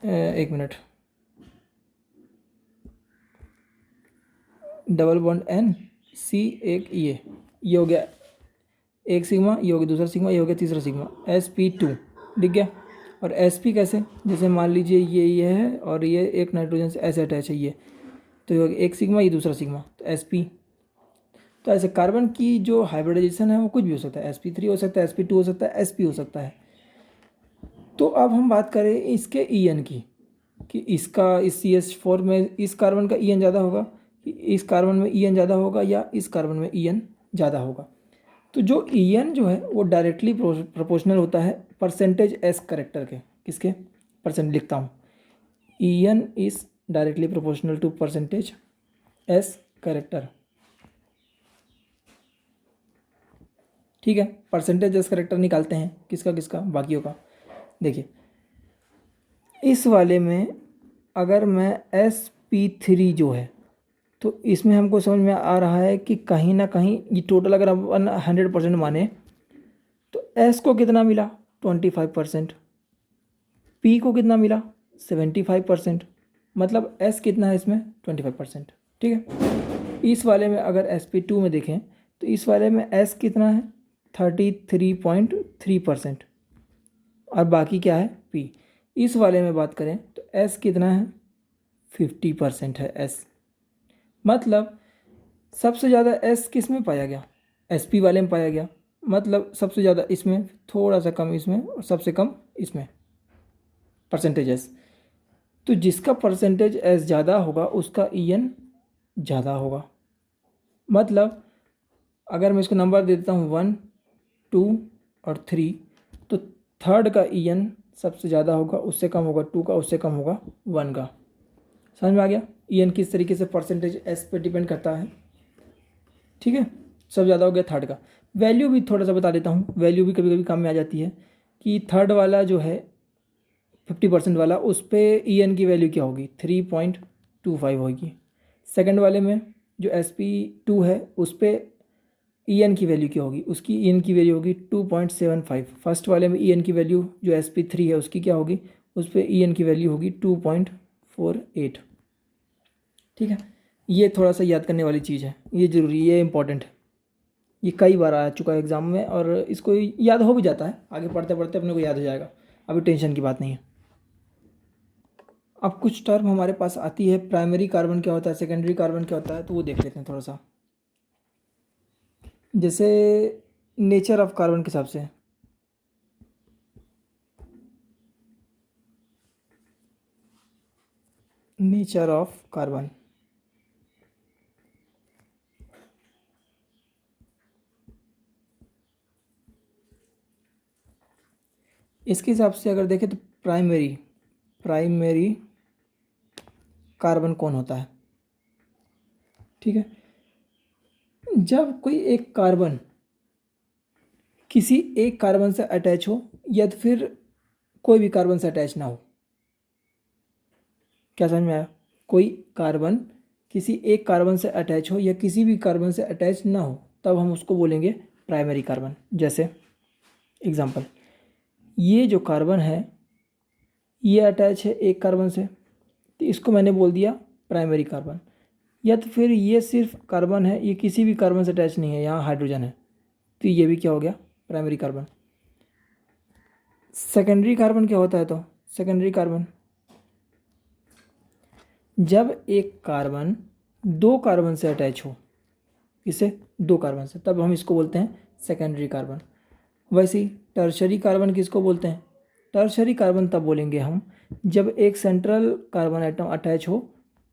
A: एक minute, double bond N C, एक ये हो गया एक सिग्मा, ये हो गया दूसरा सिग्मा, ये हो गया तीसरा सिग्मा, sp2, दिख गया। और sp कैसे, जैसे मान लीजिए ये है और ये एक नाइट्रोजन से ऐसे अटैच है, ये तो ये हो गया एक सिग्मा, ये दूसरा सिग्मा, तो sp। तो ऐसे कार्बन की जो हाइब्रिडाइजेशन है वो कुछ भी हो सकता है, sp3 हो सकता है, sp2 हो सकता है, sp हो सकता है। तो अब हम बात करें इसके En की, कि इसका इस CH4 में इस कार्बन का En ज़्यादा होगा, कि इस कार्बन में En ज़्यादा होगा, या इस कार्बन में En ज़्यादा होगा। तो जो En जो है वो डायरेक्टली प्रोपोर्शनल होता है परसेंटेज S करेक्टर के, किसके, परसेंट लिखता हूँ, En is directly proportional to percentage S character, ठीक है। परसेंटेज S करेक्टर निकालते हैं किसका किसका, बाकियों का। देखिए इस वाले में अगर मैं sp3 जो है, तो इसमें हमको समझ में आ रहा है कि कहीं ना कहीं ये टोटल अगर अपन 100% माने तो S को कितना मिला, 25%, P को कितना मिला, 75%, मतलब S कितना है इसमें, 25%, ठीक है। इस वाले में अगर sp2 में देखें तो इस वाले में S कितना है, 33.3%, और बाकी क्या है, P। इस वाले में बात करें तो S कितना है, 50% है S, मतलब सबसे ज़्यादा S किस में पाया गया, sp वाले में पाया गया, मतलब सबसे ज़्यादा इसमें, थोड़ा सा कम इसमें, और सबसे कम इसमें परसेंटेज S। तो जिसका परसेंटेज S ज़्यादा होगा उसका En ज़्यादा होगा, मतलब अगर मैं इसको नंबर दे देता हूँ 1 2 और 3, तो थर्ड का En सबसे ज़्यादा होगा, उससे कम होगा 2 का, उससे कम होगा 1 का। समझ में आ गया, En किस तरीके से परसेंटेज S पे डिपेंड करता है, ठीक है। सब ज़्यादा हो गया थर्ड का। वैल्यू भी थोड़ा सा बता देता हूँ, वैल्यू भी कभी कभी काम में आ जाती है, कि थर्ड वाला जो है 50% वाला, उस पर En की वैल्यू क्या होगी, 3.25 होगी। सेकंड वाले में जो sp2 है उस पर En की वैल्यू क्या होगी, उसकी En की वैल्यू होगी 2.75। फर्स्ट वाले में En की वैल्यू जो sp3 है उसकी क्या होगी, उस पर En की वैल्यू होगी 2.48। ठीक है, ये थोड़ा सा याद करने वाली चीज़ है, ये ज़रूरी, ये इंपॉर्टेंट है, ये कई बार आ चुका है एग्ज़ाम में और इसको याद हो भी जाता है, आगे पढ़ते पढ़ते अपने को याद हो जाएगा, अभी टेंशन की बात नहीं है। अब कुछ टर्म हमारे पास आती है, प्राइमरी कार्बन क्या होता है, सेकेंडरी कार्बन क्या होता है, तो वो देख लेते हैं थोड़ा सा। जैसे नेचर ऑफ कार्बन के हिसाब से, नेचर ऑफ कार्बन, इसके हिसाब से अगर देखें तो प्राइमरी कार्बन कौन होता है। ठीक है, जब कोई एक कार्बन किसी एक कार्बन से अटैच हो या तो फिर कोई भी कार्बन से अटैच ना हो। क्या समझ में आया, कोई कार्बन किसी एक कार्बन से अटैच हो या किसी भी कार्बन से अटैच ना हो, तब हम उसको बोलेंगे प्राइमरी कार्बन। जैसे एग्जांपल, ये जो कार्बन है ये अटैच है एक कार्बन से, तो इसको मैंने बोल दिया प्राइमरी कार्बन। या तो फिर ये सिर्फ कार्बन है, ये किसी भी कार्बन से अटैच नहीं है, यहाँ हाइड्रोजन है, तो ये भी क्या हो गया, प्राइमरी कार्बन। सेकेंडरी कार्बन क्या होता है, तो सेकेंडरी कार्बन जब एक कार्बन दो कार्बन से अटैच हो, किसे, दो कार्बन से, तब हम इसको बोलते हैं सेकेंडरी कार्बन। वैसे ही टर्शरी कार्बन किसको बोलते हैं, टर्शरी कार्बन तब बोलेंगे हम जब एक सेंट्रल कार्बन एटम अटैच हो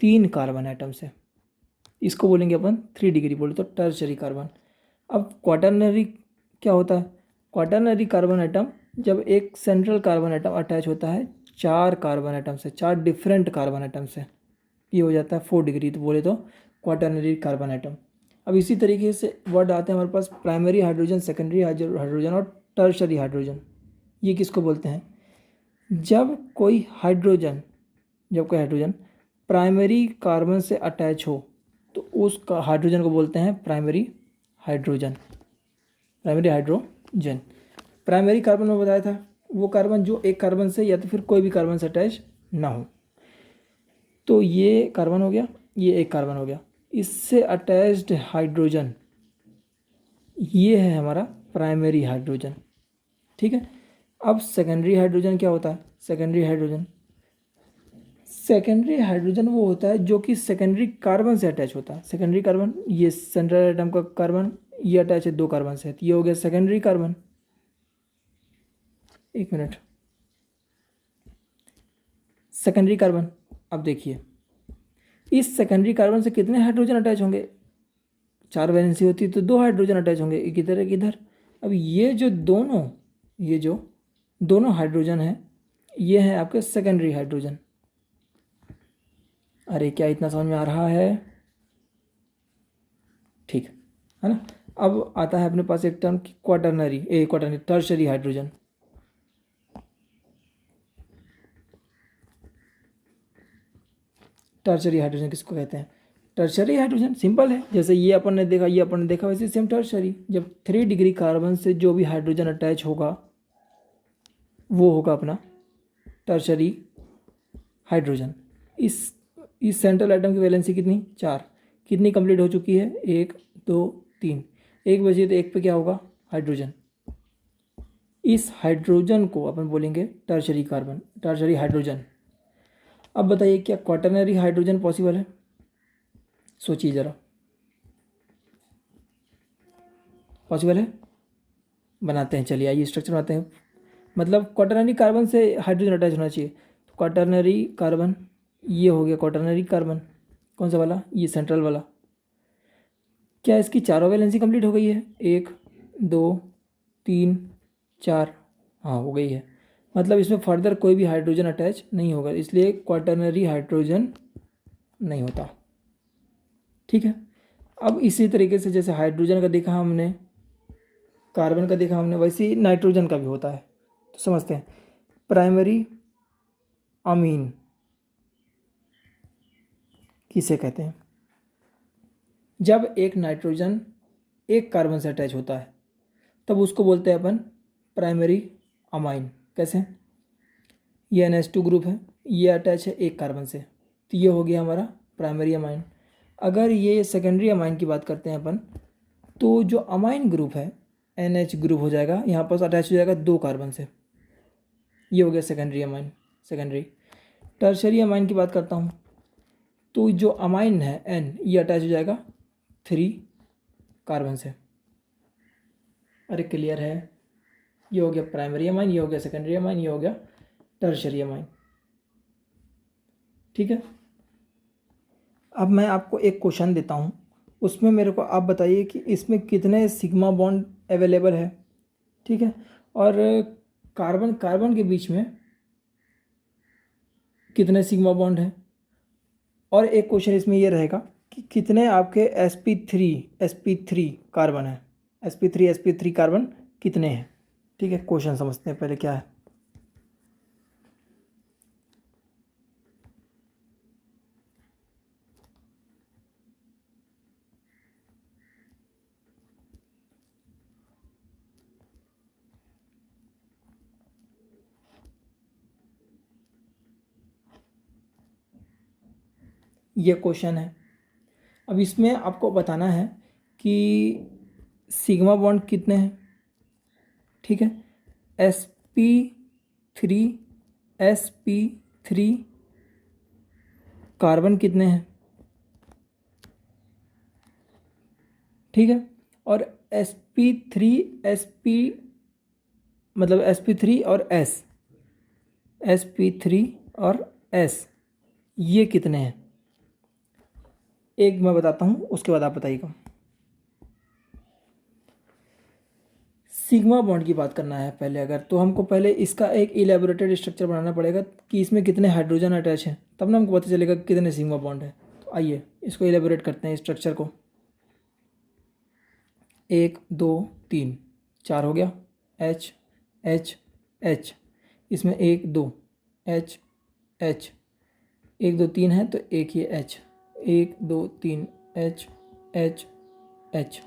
A: तीन कार्बन एटम से, इसको बोलेंगे अपन 3 डिग्री बोले तो टर्शरी कार्बन। अब क्वाटरनरी क्या होता है, क्वाटरनरी कार्बन एटम जब एक सेंट्रल कार्बन एटम अटैच होता है चार कार्बन एटम से, चार डिफरेंट कार्बन एटम से, ये हो जाता है 4 डिग्री, तो बोले तो क्वाटरनरी कार्बन एटम। अब इसी तरीके से वर्ड आते हैं हमारे पास प्राइमरी हाइड्रोजन, सेकेंडरी हाइड्रोजन और टर्शरी हाइड्रोजन। ये किसको बोलते हैं, जब कोई हाइड्रोजन प्राइमरी कार्बन से अटैच हो तो उस हाइड्रोजन को बोलते हैं प्राइमरी हाइड्रोजन। प्राइमरी कार्बन में बताया था वो कार्बन जो एक कार्बन से या तो फिर कोई भी कार्बन से अटैच ना हो। तो ये कार्बन हो गया, ये एक कार्बन हो गया, इससे अटैच्ड हाइड्रोजन ये है हमारा प्राइमरी हाइड्रोजन। ठीक है, अब सेकेंडरी हाइड्रोजन क्या होता है, सेकेंडरी हाइड्रोजन वो होता है जो कि सेकेंडरी कार्बन से अटैच होता है। सेकेंडरी कार्बन, ये सेंट्रल एटम का कार्बन ये अटैच है दो कार्बन से, तो ये हो गया सेकेंडरी कार्बन। एक मिनट, सेकेंडरी कार्बन, अब देखिए इस सेकेंडरी कार्बन से कितने हाइड्रोजन अटैच होंगे, चार वैलेंसी होती है तो दो हाइड्रोजन अटैच होंगे, एक इधर एक इधर। अब ये जो दोनों हाइड्रोजन है ये है आपके सेकेंडरी हाइड्रोजन। अरे क्या इतना समझ में आ रहा है, ठीक है ना। अब आता है अपने पास एक term quaternary tertiary hydrogen. Tertiary hydrogen किसको कहते हैं, टर्शरी हाइड्रोजन सिंपल है, जैसे ये अपन ने देखा वैसे सेम टर्शरी। जब 3 डिग्री कार्बन से जो भी हाइड्रोजन अटैच होगा वो होगा अपना टर्शरी हाइड्रोजन। इस सेंट्रल एटम की वैलेंसी कितनी, 4, कितनी कंप्लीट हो चुकी है, 1 2 3, एक बची तो एक पे क्या होगा, हाइड्रोजन। इस हाइड्रोजन को अपन बोलेंगे टर्शरी हाइड्रोजन। अब बताइए क्या क्वाटरनरी हाइड्रोजन पॉसिबल है, सोचिए ज़रा, पॉसिबल है, बनाते हैं, चलिए आइए स्ट्रक्चर बनाते हैं। मतलब क्वाटरनरी कार्बन से हाइड्रोजन अटैच होना चाहिए, तो क्वाटरनरी कार्बन ये हो गया क्वाटरनरी कार्बन, कौन सा वाला, ये सेंट्रल वाला। क्या इसकी चारों वैलेंसी कंप्लीट हो गई है, 1 2 3 4, हाँ हो गई है, मतलब इसमें फर्दर कोई भी हाइड्रोजन अटैच नहीं होगा, इसलिए क्वाटरनरी हाइड्रोजन नहीं होता। ठीक है, अब इसी तरीके से जैसे हाइड्रोजन का देखा हमने, कार्बन का देखा हमने, वैसे ही नाइट्रोजन का भी होता है। तो समझते हैं, प्राइमरी अमीन किसे कहते हैं, जब एक नाइट्रोजन एक कार्बन से अटैच होता है तब उसको बोलते हैं अपन प्राइमरी अमाइन। कैसे? ये NH2 ग्रुप है, ये अटैच है एक कार्बन से, तो ये हो गया हमारा प्राइमरी अमाइन। अगर ये सेकेंडरी अमाइन की बात करते हैं अपन, तो जो अमाइन ग्रुप है NH ग्रुप हो जाएगा, यहाँ पर अटैच हो जाएगा दो कार्बन से, ये हो गया secondary amine. Secondary tertiary amine की बात करता हूँ, तो जो अमाइन है N, ये अटैच हो जाएगा 3 कार्बन से। अरे क्लियर है? ये हो गया प्राइमरी अमाइन, ये हो गया सेकेंडरी अमाइन, ये हो गया टर्शरी अमाइन। ठीक है। अब मैं आपको एक क्वेश्चन देता हूँ, उसमें मेरे को आप बताइए कि इसमें कितने सिग्मा बॉन्ड अवेलेबल है। ठीक है। और कार्बन कार्बन के बीच में कितने सिग्मा बॉन्ड है। और एक क्वेश्चन इसमें ये रहेगा कि कितने आपके sp3 कार्बन है, sp3 कार्बन कितने हैं। ठीक है, क्वेश्चन समझते हैं पहले क्या है। ये क्वेश्चन है। अब इसमें आपको बताना है कि सिग्मा बॉन्ड कितने हैं। ठीक है, sp3 sp3 कार्बन कितने हैं। ठीक है, और sp3 sp मतलब sp3 और sp3 और s ये कितने हैं। एक मैं बताता हूँ, उसके बाद आप बताइएगा। सिग्मा बॉन्ड की बात करना है पहले अगर, तो हमको पहले इसका एक इलेबोरेटेड स्ट्रक्चर बनाना पड़ेगा कि इसमें कितने हाइड्रोजन अटैच हैं, तब ना हमको पता चलेगा कि कितने सिग्मा बॉन्ड है। तो आइए इसको इलेबोरेट करते हैं स्ट्रक्चर को। 1 2 3 4 हो गया, H H H, इसमें 1 2 H H, 1 2 3 है तो एक ही H, 1 2 3 H H H,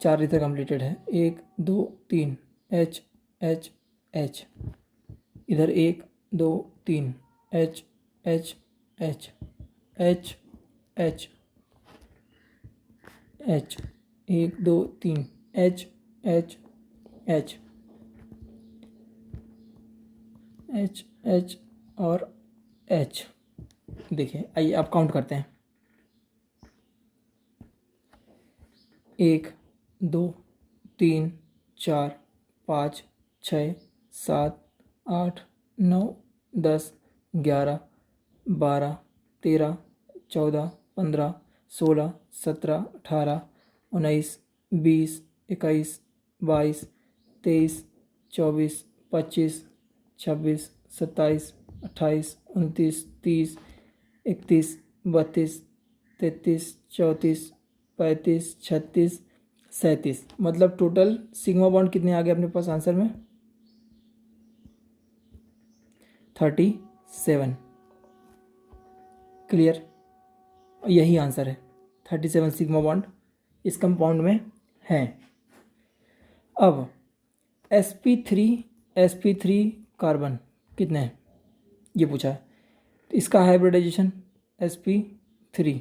A: 4 इधर कंप्लीटेड है, 1 2 3 H H H, इधर 1 2 3 H H H H H H, 1 2 3 H H H H H और H। देखिए आइए आप काउंट करते हैं, 1 2 3 4 5 6 7 8 9 10 11 12 13 14 15 16 17 18 19 20 21 22 23 24 25 26 27 28 29 30 31 32 33 34 35 36 37, मतलब टोटल सिग्मा बॉन्ड कितने आ गए अपने पास आंसर में 37। क्लियर? यही आंसर है, 37 सिग्मा बॉन्ड इस कंपाउंड में है। अब sp3 कार्बन कितने हैं ये पूछा है, तो इसका हाइब्रिडाइजेशन sp3,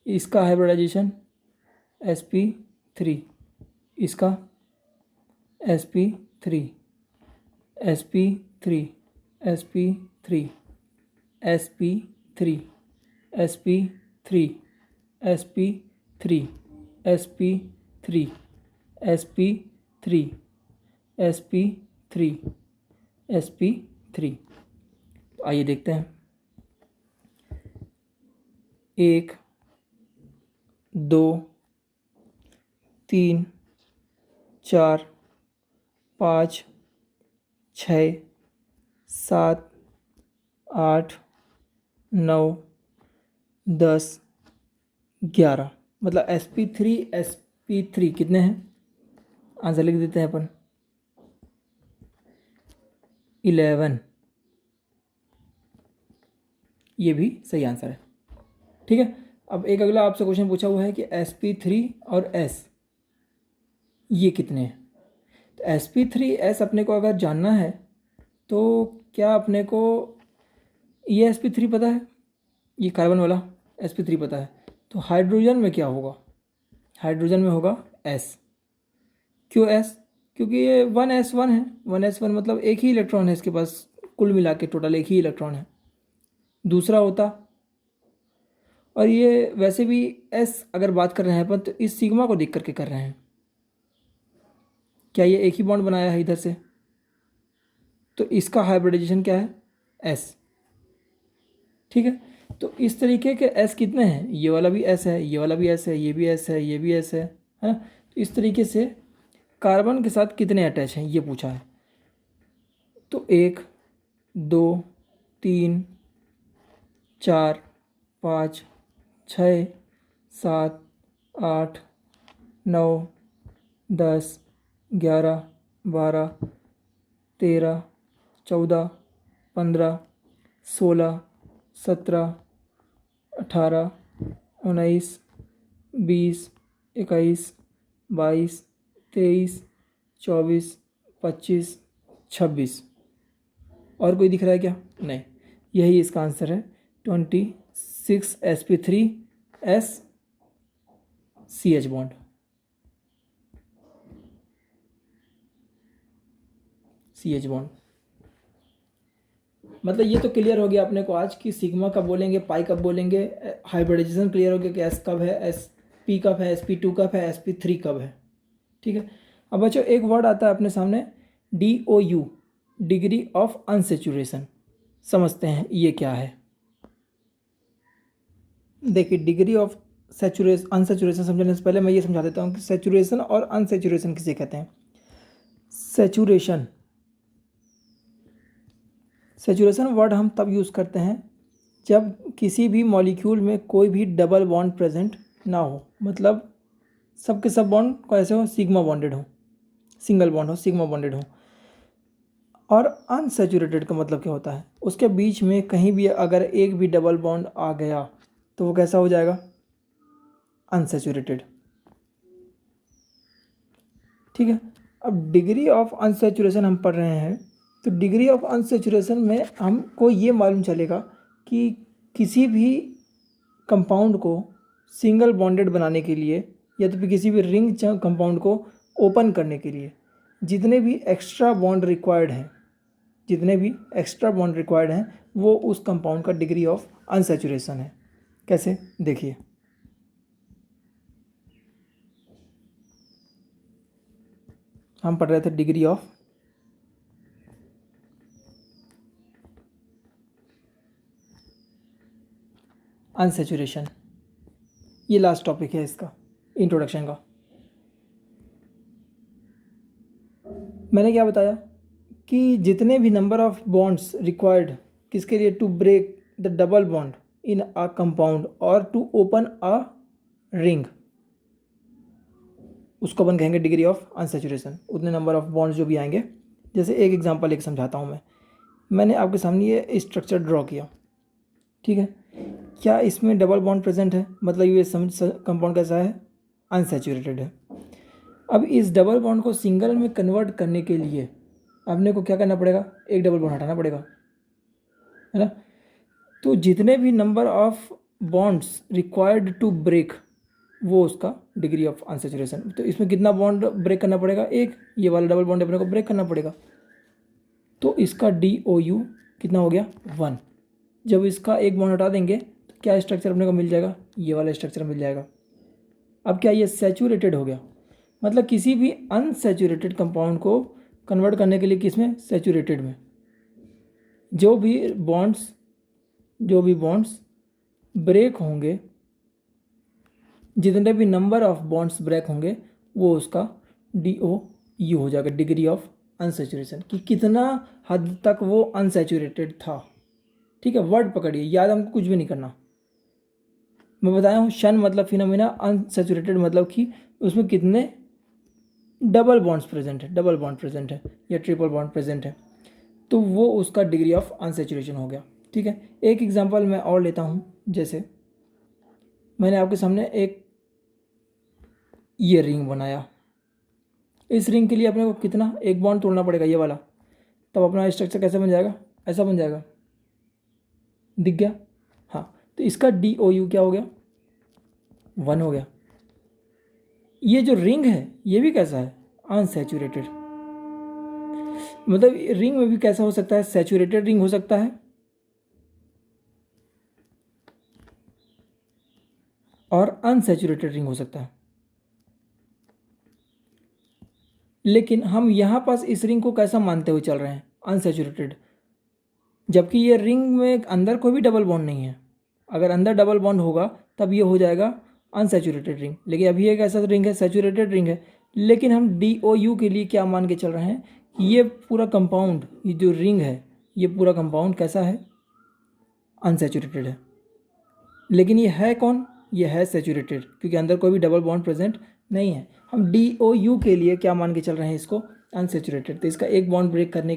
A: इसका हाइब्रिडाइजेशन sp3, इसका sp3 sp3 sp3 sp3 sp3 sp3 sp3 sp3 sp3 sp3। तो आइए देखते हैं, 1 2 3 4 5 6 7 8 9 10 11, मतलब sp3 कितने हैं, आंसर लिख देते हैं अपन 11। ये भी सही आंसर है। ठीक है, अब एक अगला आपसे क्वेश्चन पूछा हुआ है कि sp3 और s ये कितने हैं। तो sp3s अपने को अगर जानना है तो क्या अपने को ये sp3 पता है, ये कार्बन वाला sp3 पता है, तो हाइड्रोजन में क्या होगा, हाइड्रोजन में होगा s। क्यों s? क्योंकि ये 1s1 है, 1s1 मतलब एक ही इलेक्ट्रॉन है इसके पास, कुल मिला के टोटल एक ही इलेक्ट्रॉन है। दूसरा होता, और ये वैसे भी s अगर बात कर रहे हैं अपन तो इस सिग्मा को देख करके कर रहे हैं, क्या ये एक ही बॉन्ड बनाया है इधर से, तो इसका हाइब्रिडाइजेशन क्या है s। ठीक है, तो इस तरीके के s कितने हैं, ये वाला भी s है, ये वाला भी s है, ये भी s है, ये भी s है ना। तो इस तरीके से कार्बन के साथ कितने अटैच हैं ये पूछा है। तो 1 2 3 4 5 6 7 8 9 10 11 12 13 14 15 16 17 18 19 20 21 22 23 24 25 26। और कोई दिख रहा है क्या? नहीं, यही इसका आंसर है 26 sp3s CH bond. CH bond मतलब ये तो क्लियर हो गया अपने को आज कि सिग्मा कब बोलेंगे, पाई कब बोलेंगे, हाइब्रिडाइजेशन क्लियर हो गया कि एस कब है, एस पी कब है, sp2 कब है, sp3 कब है। ठीक है, अब बच्चों एक वर्ड आता है अपने सामने DOU, डिग्री ऑफ अनसेचुरेशन। समझते हैं ये क्या है। देखिए डिग्री ऑफ सेचुरेशन अनसेचुरेशन समझने से पहले मैं ये समझा देता हूँ कि सेचुरेशन और अनसेचुरेशन किसे कहते हैं। सेचुरेशन, सेचुरेशन वर्ड हम तब यूज़ करते हैं जब किसी भी मॉलिक्यूल में कोई भी डबल बॉन्ड प्रेजेंट ना हो, मतलब सबके सब बॉन्ड कैसे हो, सिग्मा बॉन्डेड हो, सिंगल बॉन्ड हो, सिग्मा बॉन्डेड हो। और अनसेचुरेटेड का मतलब क्या होता है, उसके बीच में कहीं भी अगर एक भी डबल बॉन्ड आ गया तो वो कैसा हो जाएगा, अनसेचुरेटेड। ठीक है, अब डिग्री ऑफ अनसेचुरेशन हम पढ़ रहे हैं, तो डिग्री ऑफ अनसेचुरेशन में हमको ये मालूम चलेगा कि किसी भी कंपाउंड को सिंगल बॉन्डेड बनाने के लिए या तो फिर किसी भी रिंग कंपाउंड को ओपन करने के लिए जितने भी एक्स्ट्रा बॉन्ड रिक्वायर्ड हैं, जितने भी एक्स्ट्रा बॉन्ड रिक्वायर्ड हैं वो उस कंपाउंड का डिग्री ऑफ अनसेचुरेशन है। कैसे, देखिए हम पढ़ रहे थे डिग्री ऑफ अनसेचुरेशन, ये लास्ट टॉपिक है इसका इंट्रोडक्शन का। मैंने क्या बताया कि जितने भी नंबर ऑफ बॉन्ड्स रिक्वायर्ड किसके लिए, to break the double bond in a compound और टू ओपन अ रिंग, उसको अपन कहेंगे डिग्री ऑफ अनसेचुरेशन। उतने नंबर ऑफ बॉन्ड्स जो भी आएंगे, जैसे एक एग्जांपल एक समझाता हूँ मैंने आपके सामने ये स्ट्रक्चर ड्रॉ किया। ठीक है, क्या इसमें डबल बॉन्ड प्रेजेंट है, मतलब ये कंपाउंड कैसा है, अनसेचुरेटेड है। अब इस डबल बॉन्ड को सिंगल में कन्वर्ट करने के लिए अपने को क्या करना पड़ेगा, एक डबल बॉन्ड हटाना पड़ेगा, है ना। तो जितने भी number of bonds required to break, वो उसका डिग्री ऑफ अनसेचुरेशन। तो इसमें कितना बॉन्ड ब्रेक करना पड़ेगा, एक, ये वाला डबल बॉन्ड अपने को ब्रेक करना पड़ेगा, तो इसका DOU कितना हो गया, 1। जब इसका एक बॉन्ड हटा देंगे तो क्या स्ट्रक्चर अपने को मिल जाएगा, ये वाला स्ट्रक्चर मिल जाएगा। अब क्या ये सैचुरेटेड हो गया, मतलब किसी भी अनसैचुरेटेड कंपाउंड को कन्वर्ट करने के लिए किसमें, सैचुरेटेड में। जो भी बॉन्ड्स ब्रेक होंगे, जितने भी नंबर ऑफ बॉन्ड्स ब्रेक होंगे वो उसका DOU हो जाएगा, डिग्री ऑफ अनसैचुरेशन, कि कितना हद तक वो अनसैचुरेटेड था। ठीक है, वर्ड पकड़िए, याद हमको कुछ भी नहीं करना। मैं बताया हूँ शन मतलब फिनोमिना, अनसैचुरेटेड मतलब कि उसमें कितने डबल बॉन्ड्स प्रेजेंट है, डबल बॉन्ड प्रेजेंट है या ट्रिपल बॉन्ड प्रेजेंट है, तो वो उसका डिग्री ऑफ अनसैचुरेशन हो गया। ठीक है, एक एग्जांपल मैं और लेता हूँ, जैसे मैंने आपके सामने एक ये रिंग बनाया। इस रिंग के लिए अपने को कितना, एक बॉन्ड तोड़ना पड़ेगा ये वाला, तब अपना स्ट्रक्चर कैसे बन जाएगा, ऐसा बन जाएगा। दिख गया? हाँ, तो इसका DOU क्या हो गया, 1 हो गया। ये जो रिंग है ये भी कैसा है, अनसैचुरेटेड। मतलब रिंग में भी कैसा हो सकता है, सैचुरेटेड रिंग हो सकता है और अनसैचुरेटेड रिंग हो सकता है। लेकिन हम यहाँ पास इस रिंग को कैसा मानते हुए चल रहे हैं, अनसैचुरेटेड, जबकि ये रिंग में अंदर कोई भी डबल बॉन्ड नहीं है। अगर अंदर डबल बॉन्ड होगा तब ये हो जाएगा अनसैचुरेटेड रिंग, लेकिन अभी एक ऐसा रिंग है, सैचुरेटेड रिंग है। लेकिन हम DOU के लिए क्या मान के चल रहे हैं कि ये पूरा कंपाउंड, ये जो रिंग है ये पूरा कंपाउंड कैसा है, अनसैचुरेटेड है। लेकिन ये है कौन, ये है सैचुरेटेड, क्योंकि अंदर कोई भी डबल बॉन्ड प्रेजेंट नहीं है। हम DOU के लिए क्या मान के चल रहे हैं, इसको अनसैचुरेटेड। तो इसका एक बॉन्ड ब्रेक करने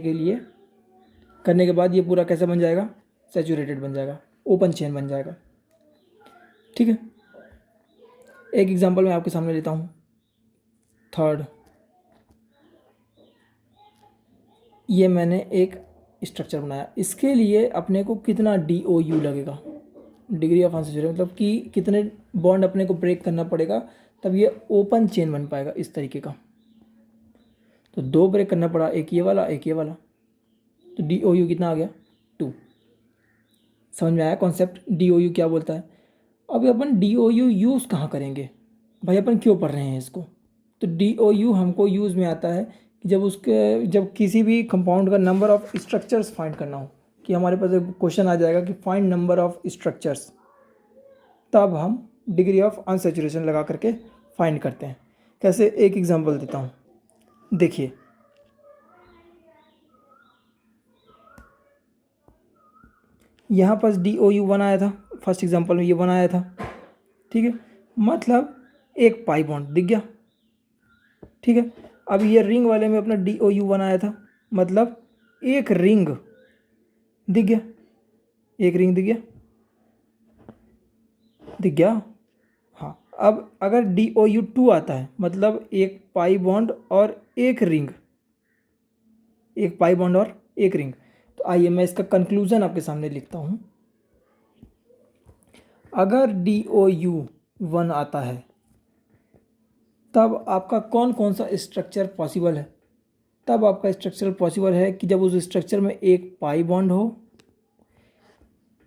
A: के बाद ये पूरा कैसा बन जाएगा, सैचुरेटेड बन जाएगा, ओपन चेन बन जाएगा। ठीक है, एक एग्जांपल मैं आपके सामने लेता हूँ। थर्ड, ये मैंने एक स्ट्रक्चर बनाया, इसके लिए अपने को कितना DOU लगेगा, डिग्री ऑफ अनसैचुरेशन, मतलब कि कितने बॉन्ड अपने को ब्रेक करना पड़ेगा तब ये ओपन चेन बन पाएगा इस तरीके का। तो 2 ब्रेक करना पड़ा, एक ये वाला एक ये वाला, तो DOU कितना आ गया, 2। समझ में आया कॉन्सेप्ट, DOU क्या बोलता है। अब अपन DOU यूज़ कहाँ करेंगे भाई, अपन क्यों पढ़ रहे हैं इसको। तो DOU हमको यूज़ में आता है कि जब किसी भी कंपाउंड का नंबर ऑफ स्ट्रक्चर्स फाइंड करना हो, कि हमारे पास क्वेश्चन आ जाएगा कि फाइंड नंबर ऑफ स्ट्रक्चर्स, तब हम डिग्री ऑफ अनसैचुरेशन लगा करके फाइंड करते हैं। कैसे, एक एग्जांपल देता हूँ, देखिए। यहाँ पास DOU 1 आया था, फर्स्ट एग्जांपल में ये 1 आया था, ठीक है, मतलब एक पाई बॉन्ड दिख गया। ठीक है, अब ये रिंग वाले में अपना DOU 1 आया था, मतलब एक रिंग दिख गया, एक रिंग दिख गया। हाँ, अब अगर DOU 2 आता है, मतलब एक पाई बॉन्ड और एक रिंग, एक पाई बॉन्ड और एक रिंग। तो आइए मैं इसका कंक्लूजन आपके सामने लिखता हूँ। अगर DOU 1 आता है तब आपका कौन कौन सा स्ट्रक्चर पॉसिबल है, तब आपका स्ट्रक्चर पॉसिबल है कि जब उस स्ट्रक्चर में एक पाई बॉन्ड हो,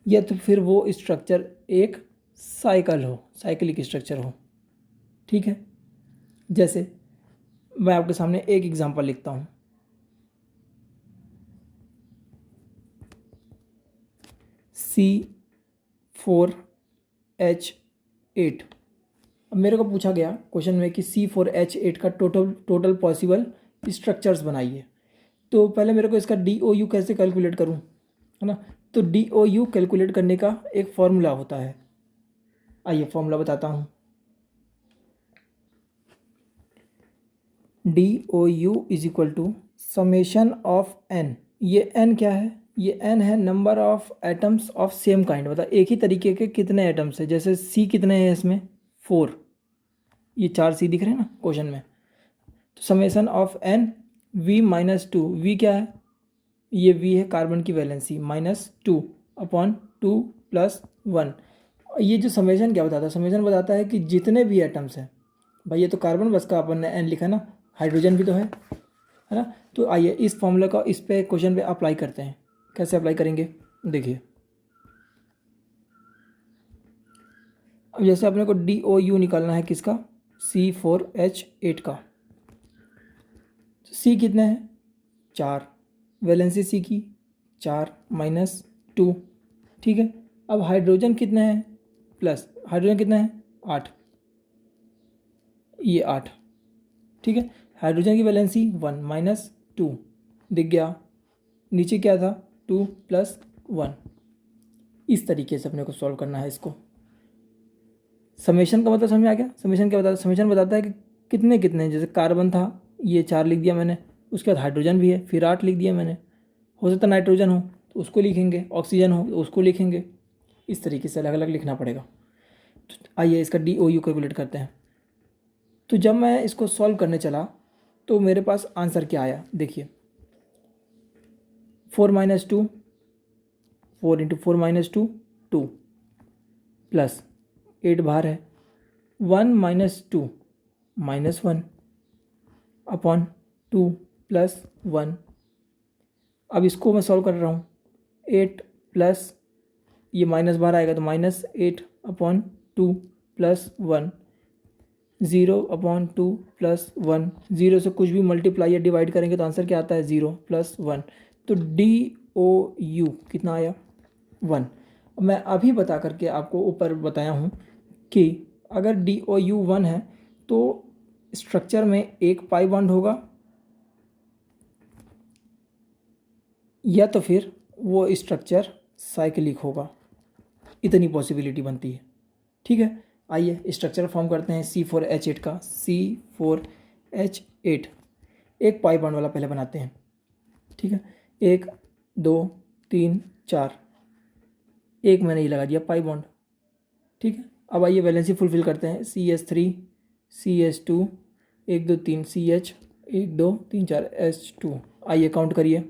A: या तो फिर वो स्ट्रक्चर एक साइकिल हो, साइक्लिक स्ट्रक्चर हो। ठीक है, जैसे मैं आपके सामने एक एग्जांपल लिखता हूँ। C4H8। अब मेरे को पूछा गया क्वेश्चन में कि C4H8 का टोटल पॉसिबल स्ट्रक्चर्स बनाइए। तो पहले मेरे को इसका DOU कैसे कैलकुलेट करूं, है ना। तो DOU कैलकुलेट करने का एक फॉर्मूला होता है, आइए फॉर्मूला बताता हूं। DOU is equal to summation of n। ये n क्या है, ये n है number of atoms of same kind, मतलब एक ही तरीके के कितने एटम्स है। जैसे C कितने हैं इसमें, 4, ये 4 C दिख रहे हैं ना क्वेश्चन में। तो summation of n V-2, V क्या है, ये V है कार्बन की वैलेंसी, -2/2 + 1। ये जो समेशन क्या बताता है, समेशन बताता है कि जितने भी एटम्स हैं, भाई ये तो कार्बन बस का अपन ने n लिखा ना, हाइड्रोजन भी तो है ना। तो आइए इस फॉर्मूले का इस पे क्वेश्चन पे अप्लाई करते हैं। कैसे अप्लाई करेंगे, देखिए। अब जैसे अपने को DOU निकालना है किसका, C4H8 का। C कितने हैं, 4, वैलेंसी C की 4 -2। ठीक है, अब हाइड्रोजन कितने हैं, प्लस हाइड्रोजन कितने हैं, 8, ये 8। ठीक है, हाइड्रोजन की वैलेंसी 1 -2 दिख गया, नीचे क्या था 2 + 1। इस तरीके से अपने को सॉल्व करना है इसको। समेशन का मतलब समझ में आ गया। समेशन क्या बताता है, समेशन बताता है कि कितने कितने, जैसे कार्बन था ये 4 लिख दिया मैंने, उसके बाद हाइड्रोजन भी है फिर 8 लिख दिया मैंने। हो सकता है नाइट्रोजन हो तो उसको लिखेंगे, ऑक्सीजन हो तो उसको लिखेंगे, इस तरीके से अलग अलग लिखना पड़ेगा। आइए इसका DOU कैलकुलेट करते हैं। तो जब मैं इसको सॉल्व करने चला तो मेरे पास आंसर क्या आया, देखिए 4 - 2, 4 × 4 - 2 2 प्लस 8 बाहर है, 1 - 2 -1 अपॉन 2 प्लस 1। अब इसको मैं सॉल्व कर रहा हूँ, 8 प्लस ये माइनस बाहर आएगा तो -8 अपॉन 2 प्लस 1, 0/2 प्लस 1, 0 से कुछ भी मल्टीप्लाई या डिवाइड करेंगे तो आंसर क्या आता है 0 + 1। तो DOU कितना आया 1। मैं अभी बता करके आपको ऊपर बताया हूँ कि अगर DOU 1 है तो स्ट्रक्चर में एक पाई बॉन्ड होगा या तो फिर वो स्ट्रक्चर साइक्लिक होगा, इतनी पॉसिबिलिटी बनती है। ठीक है, आइए स्ट्रक्चर फॉर्म करते हैं C4H8 का। C4H8 एक पाई बॉन्ड वाला पहले बनाते हैं। ठीक है, 1 2 3 4, एक मैंने ये लगा दिया पाई बॉन्ड। ठीक है, अब आइए वैलेंसी फुलफिल करते हैं। CH3 CH2 1 2 3 CH 1 2 3 4 H2। आइए काउंट करिए,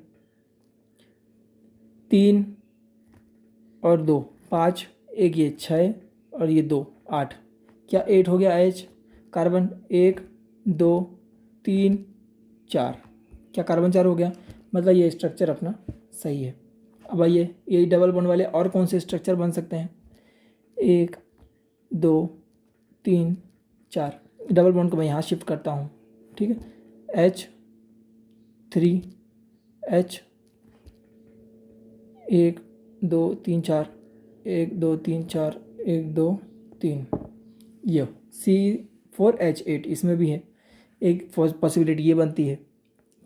A: 3 और 2 5, एक ये 6 और ये 2 8, क्या 8 हो गया H कार्बन, 1 2 3 4, क्या कार्बन 4 हो गया, मतलब ये स्ट्रक्चर अपना सही है। अब आइए ये डबल बॉन्ड वाले और कौन से स्ट्रक्चर बन सकते हैं, 1 2 3 4, डबल बॉन्ड को मैं यहाँ शिफ्ट करता हूँ। ठीक है, H3 H 1 2 3 4 1 2 3 4 1 2 3, ये C4H8 इसमें भी है, एक पॉसिबिलिटी ये बनती है।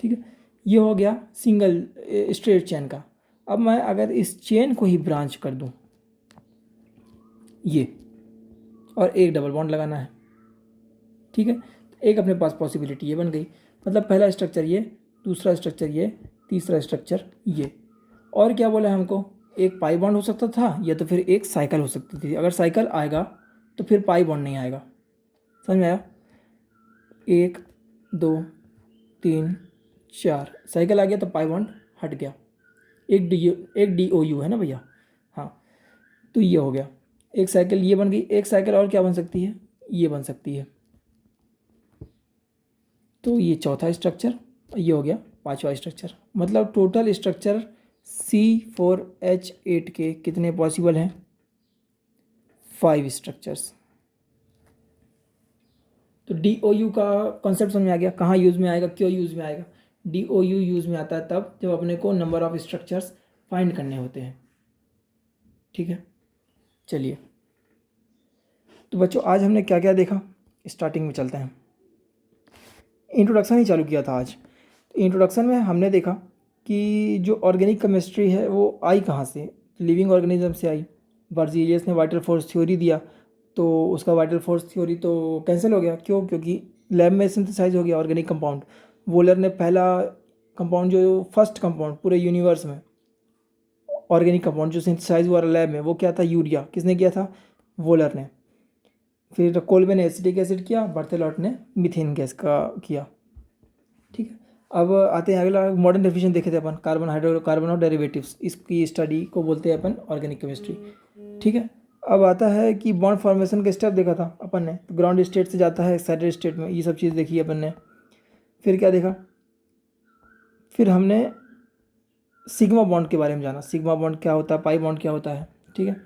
A: ठीक है, ये हो गया सिंगल स्ट्रेट चेन का। अब मैं अगर इस चेन को ही ब्रांच कर दूं ये, और एक डबल बॉन्ड लगाना है। ठीक है, एक अपने पास पॉसिबिलिटी ये बन गई, मतलब पहला स्ट्रक्चर ये, दूसरा स्ट्रक्चर ये, तीसरा स्ट्रक्चर ये। और क्या बोला है हमको, एक पाई बॉन्ड हो सकता था या तो फिर एक साइकिल हो सकती थी। अगर साइकिल आएगा तो फिर पाई बॉन्ड नहीं आएगा, समझ में आया। 1 2 3 4 साइकिल आ गया तो पाई बॉन्ड हट गया, एक DOU है ना भैया, हाँ। तो ये हो गया, एक साइकिल ये बन गई। एक साइकिल और क्या बन सकती है, ये बन सकती है। तो ये चौथा स्ट्रक्चर, ये हो गया पांचवा स्ट्रक्चर। मतलब टोटल स्ट्रक्चर C4H8 के कितने पॉसिबल हैं, 5 स्ट्रक्चर्स। तो DOU का कॉन्सेप्ट समझ में आ गया, कहाँ यूज़ में आएगा, क्यों यूज़ में आएगा। DOU यूज़ में आता है तब जब अपने को नंबर ऑफ स्ट्रक्चर्स फाइंड करने होते हैं। ठीक है, चलिए तो बच्चों आज हमने क्या क्या देखा, स्टार्टिंग में चलते हैं। इंट्रोडक्शन ही चालू किया था आज। इंट्रोडक्शन में हमने देखा कि जो ऑर्गेनिक केमिस्ट्री है वो आई कहाँ से, लिविंग ऑर्गेनिज्म से आई। बर्जीलियस ने वाइटल फोर्स थ्योरी दिया तो उसका वाइटल फोर्स थ्योरी तो कैंसिल हो गया, क्यों, क्योंकि लैब में सिंथेसाइज हो गया ऑर्गेनिक कंपाउंड। वोलर ने पहला कंपाउंड, जो फर्स्ट कंपाउंड पूरे यूनिवर्स में ऑर्गेनिक कंपाउंड जो सिंथेसाइज हुआ लैब में, वो क्या था, यूरिया। किसने किया था, वोलर ने। फिर कोल्बे ने एसिटिक एसिड किया, बर्थेलॉट ने मीथेन गैस का किया। ठीक है, अब आते हैं अगला, मॉडर्न डेफिनेशन देखे थे अपन, कार्बन हाइड्रोकार्बन और डेरिवेटिव्स, इसकी स्टडी को बोलते हैं अपन ऑर्गेनिक केमिस्ट्री। ठीक है, अब आता है कि बॉन्ड फॉर्मेशन का स्टेप देखा था अपन ने, तो ग्राउंड स्टेट से जाता है एक्साइटेड स्टेट में, ये सब चीज़ देखी अपन ने। फिर क्या देखा, फिर हमने सिग्मा बॉन्ड के बारे में जाना, सिग्मा बॉन्ड क्या होता है, पाई बॉन्ड क्या होता है। ठीक है,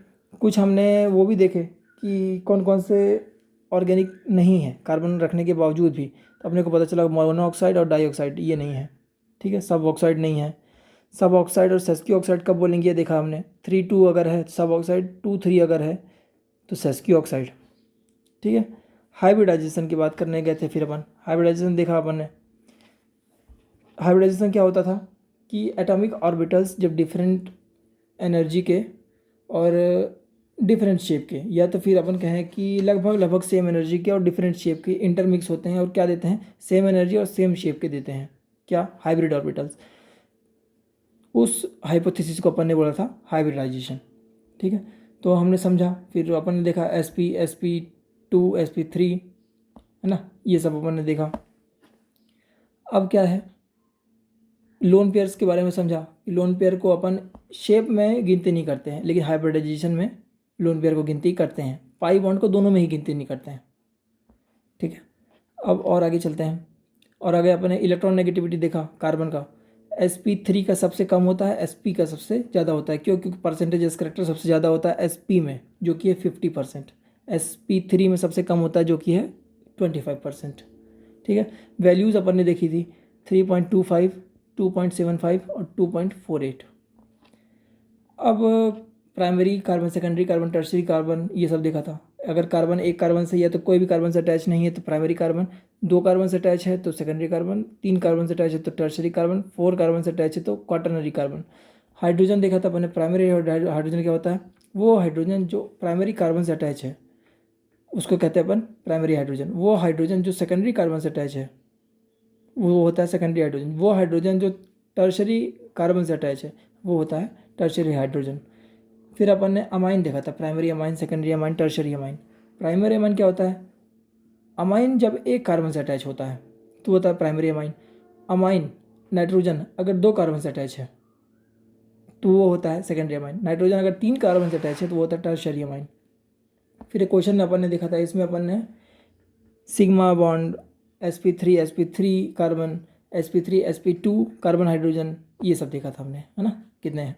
A: कुछ हमने वो भी देखे कि कौन कौन से ऑर्गेनिक नहीं है कार्बन रखने के बावजूद भी, तो अपने को पता चला मोनोऑक्साइड और डाइऑक्साइड ये नहीं है। ठीक है, सब ऑक्साइड नहीं है। सब ऑक्साइड और सेस्की ऑक्साइड कब बोलेंगे ये देखा हमने, 3 2 अगर है सब ऑक्साइड, 2 3 अगर है तो सेस्की ऑक्साइड। ठीक है, हाइब्रिडाइजेशन की बात करने गए थे, फिर अपन हाइब्रिडाइजेशन देखा अपन ने। हाइब्रिडाइजेशन क्या होता था कि एटॉमिक ऑर्बिटल्स जब डिफरेंट एनर्जी के और डिफरेंट शेप के, या तो फिर अपन कहें कि लगभग सेम एनर्जी के और डिफरेंट शेप के इंटरमिक्स होते हैं और क्या देते हैं, सेम एनर्जी और सेम शेप के देते हैं, क्या, हाइब्रिड ऑर्बिटल्स। उस हाइपोथेसिस को अपन ने बोला था हाइब्रिडाइजेशन। ठीक है, तो हमने समझा, फिर अपन ने देखा sp sp2 sp3 है ना, ये सब अपन ने देखा। अब क्या है, लोन पेयर्स के बारे में समझा कि लोन पेयर को अपन शेप में गिनती नहीं करते हैं, लेकिन हाइब्रिडाइजेशन में लोन पेयर को गिनती करते हैं। पाई बॉन्ड को दोनों में ही गिनती नहीं करते हैं। ठीक है, अब और आगे चलते हैं। और आगे अपन ने इलेक्ट्रॉन नेगेटिविटी देखा कार्बन का, sp3 का सबसे कम होता है, sp का सबसे ज़्यादा होता है। क्यों? क्योंकि परसेंटेज एस करेक्टर सबसे ज़्यादा होता है sp में, जो कि है 50%। sp3 में सबसे कम होता है, जो कि है 25%। ठीक है, वैल्यूज़ अपन ने देखी थी 3.25, 2.75 और 2.48। अब primary carbon, secondary carbon, tertiary carbon, ये सब देखा था। अगर कार्बन एक कार्बन से या तो कोई भी कार्बन से अटैच नहीं है तो प्राइमरी कार्बन, दो कार्बन से अटैच है तो सेकेंडरी कार्बन, तीन कार्बन से अटैच है तो टर्शरी कार्बन, फोर कार्बन से अटैच है तो क्वाटरनरी कार्बन। हाइड्रोजन देखा था अपने। प्राइमरी हाइड्रोजन क्या होता है? वो हाइड्रोजन जो प्राइमरी कार्बन से अटैच है उसको कहते हैं अपन प्राइमरी हाइड्रोजन। वो हाइड्रोजन जो सेकेंडरी कार्बन से अटैच है वो होता है सेकेंडरी हाइड्रोजन। वो हाइड्रोजन जो टर्शरी कार्बन से अटैच है वो होता है टर्शरी हाइड्रोजन। फिर अपन ने अमाइन देखा था, primary amine, secondary amine, tertiary amine. Primary amine क्या होता है? अमाइन जब एक कार्बन से अटैच होता है तो होता है प्राइमरी अमाइन। अमाइन नाइट्रोजन अगर दो कार्बन से अटैच है तो वो होता है सेकेंडरी अमाइन। नाइट्रोजन अगर तीन कार्बन से अटैच है तो वो होता है टर्शरी अमाइन। फिर एक क्वेश्चन में अपन ने देखा था, इसमें अपन ने sigma bond, sp3 carbon, sp2 carbon hydrogen, ये सब देखा था हमने, है ना, कितने हैं।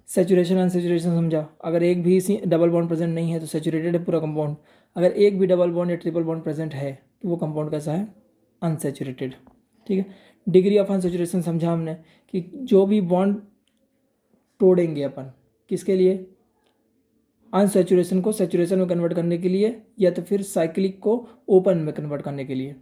A: सेचुरेशन अनसेचुरेशन समझा। अगर एक भी डबल बॉन्ड प्रेजेंट नहीं है तो सेचुरेटेड है पूरा कंपाउंड। अगर एक भी डबल बॉन्ड या ट्रिपल बॉन्ड प्रेजेंट है तो वो कंपाउंड कैसा है? अनसेचुरेटेड। ठीक है, डिग्री ऑफ अनसेचुरेशन समझा हमने कि जो भी बॉन्ड तोड़ेंगे अपन, किसके लिए? अनसेचुरेशन को सेचुरेशन में कन्वर्ट करने के लिए, या तो फिर साइक्लिक को ओपन में कन्वर्ट करने के लिए,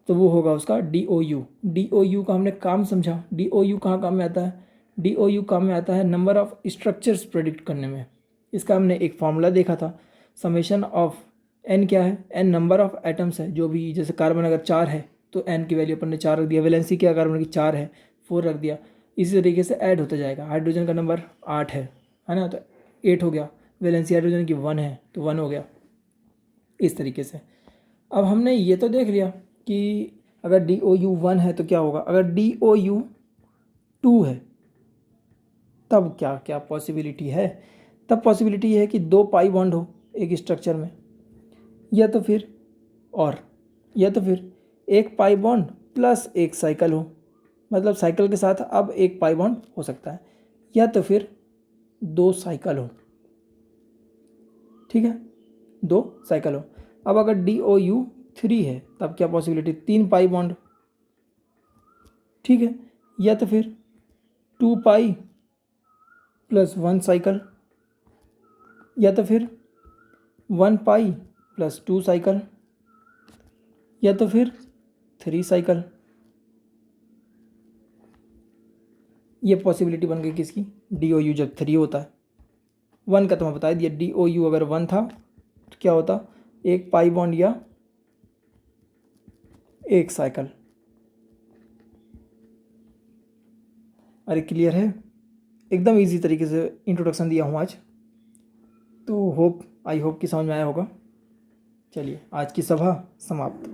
A: तो वो होगा उसका DOU। DOU का हमने काम समझा। DOU कहाँ काम में आता है? DOU काम में आता है नंबर ऑफ स्ट्रक्चर्स प्रेडिक्ट करने में। इसका हमने एक फॉर्मूला देखा था, समेशन ऑफ n क्या है? n नंबर ऑफ एटम्स है, जो भी, जैसे कार्बन अगर 4 है तो n की वैल्यू अपन ने 4 रख दिया। वैलेंसी क्या कार्बन की? 4 है, 4 रख दिया। इसी तरीके से ऐड होता जाएगा। हाइड्रोजन का नंबर 8 है ना, तो 8 हो गया। वैलेंसी हाइड्रोजन की 1 है तो 1 हो गया। इस तरीके से अब हमने ये तो देख लिया कि अगर DOU 1 है तो क्या होगा। अगर DOU 2 है तब क्या क्या पॉसिबिलिटी है? तब पॉसिबिलिटी है कि दो पाई बॉन्ड हो एक स्ट्रक्चर में, या तो फिर एक पाई बॉन्ड प्लस एक साइकिल हो, मतलब साइकिल के साथ अब एक पाई बॉन्ड हो सकता है, या तो फिर दो साइकिल हो। ठीक है, दो साइकिल हो। अब अगर DOU 3 है तब क्या पॉसिबिलिटी? 3 pi bond. ठीक है, या तो फिर 2 पाई प्लस 1 साइकिल, या तो फिर 1 पाई प्लस 2 साइकिल, या तो फिर 3 साइकिल। ये पॉसिबिलिटी बन गई किसकी? DOU जब 3 होता है। 1 का तो मैं बता दिया, DOU अगर 1 था तो क्या होता? एक पाई बॉन्ड या एक साइकिल। अरे क्लियर है? एकदम इजी तरीके से इंट्रोडक्शन दिया हूँ आज, तो आई होप कि समझ में आया होगा। चलिए, आज की सभा समाप्त।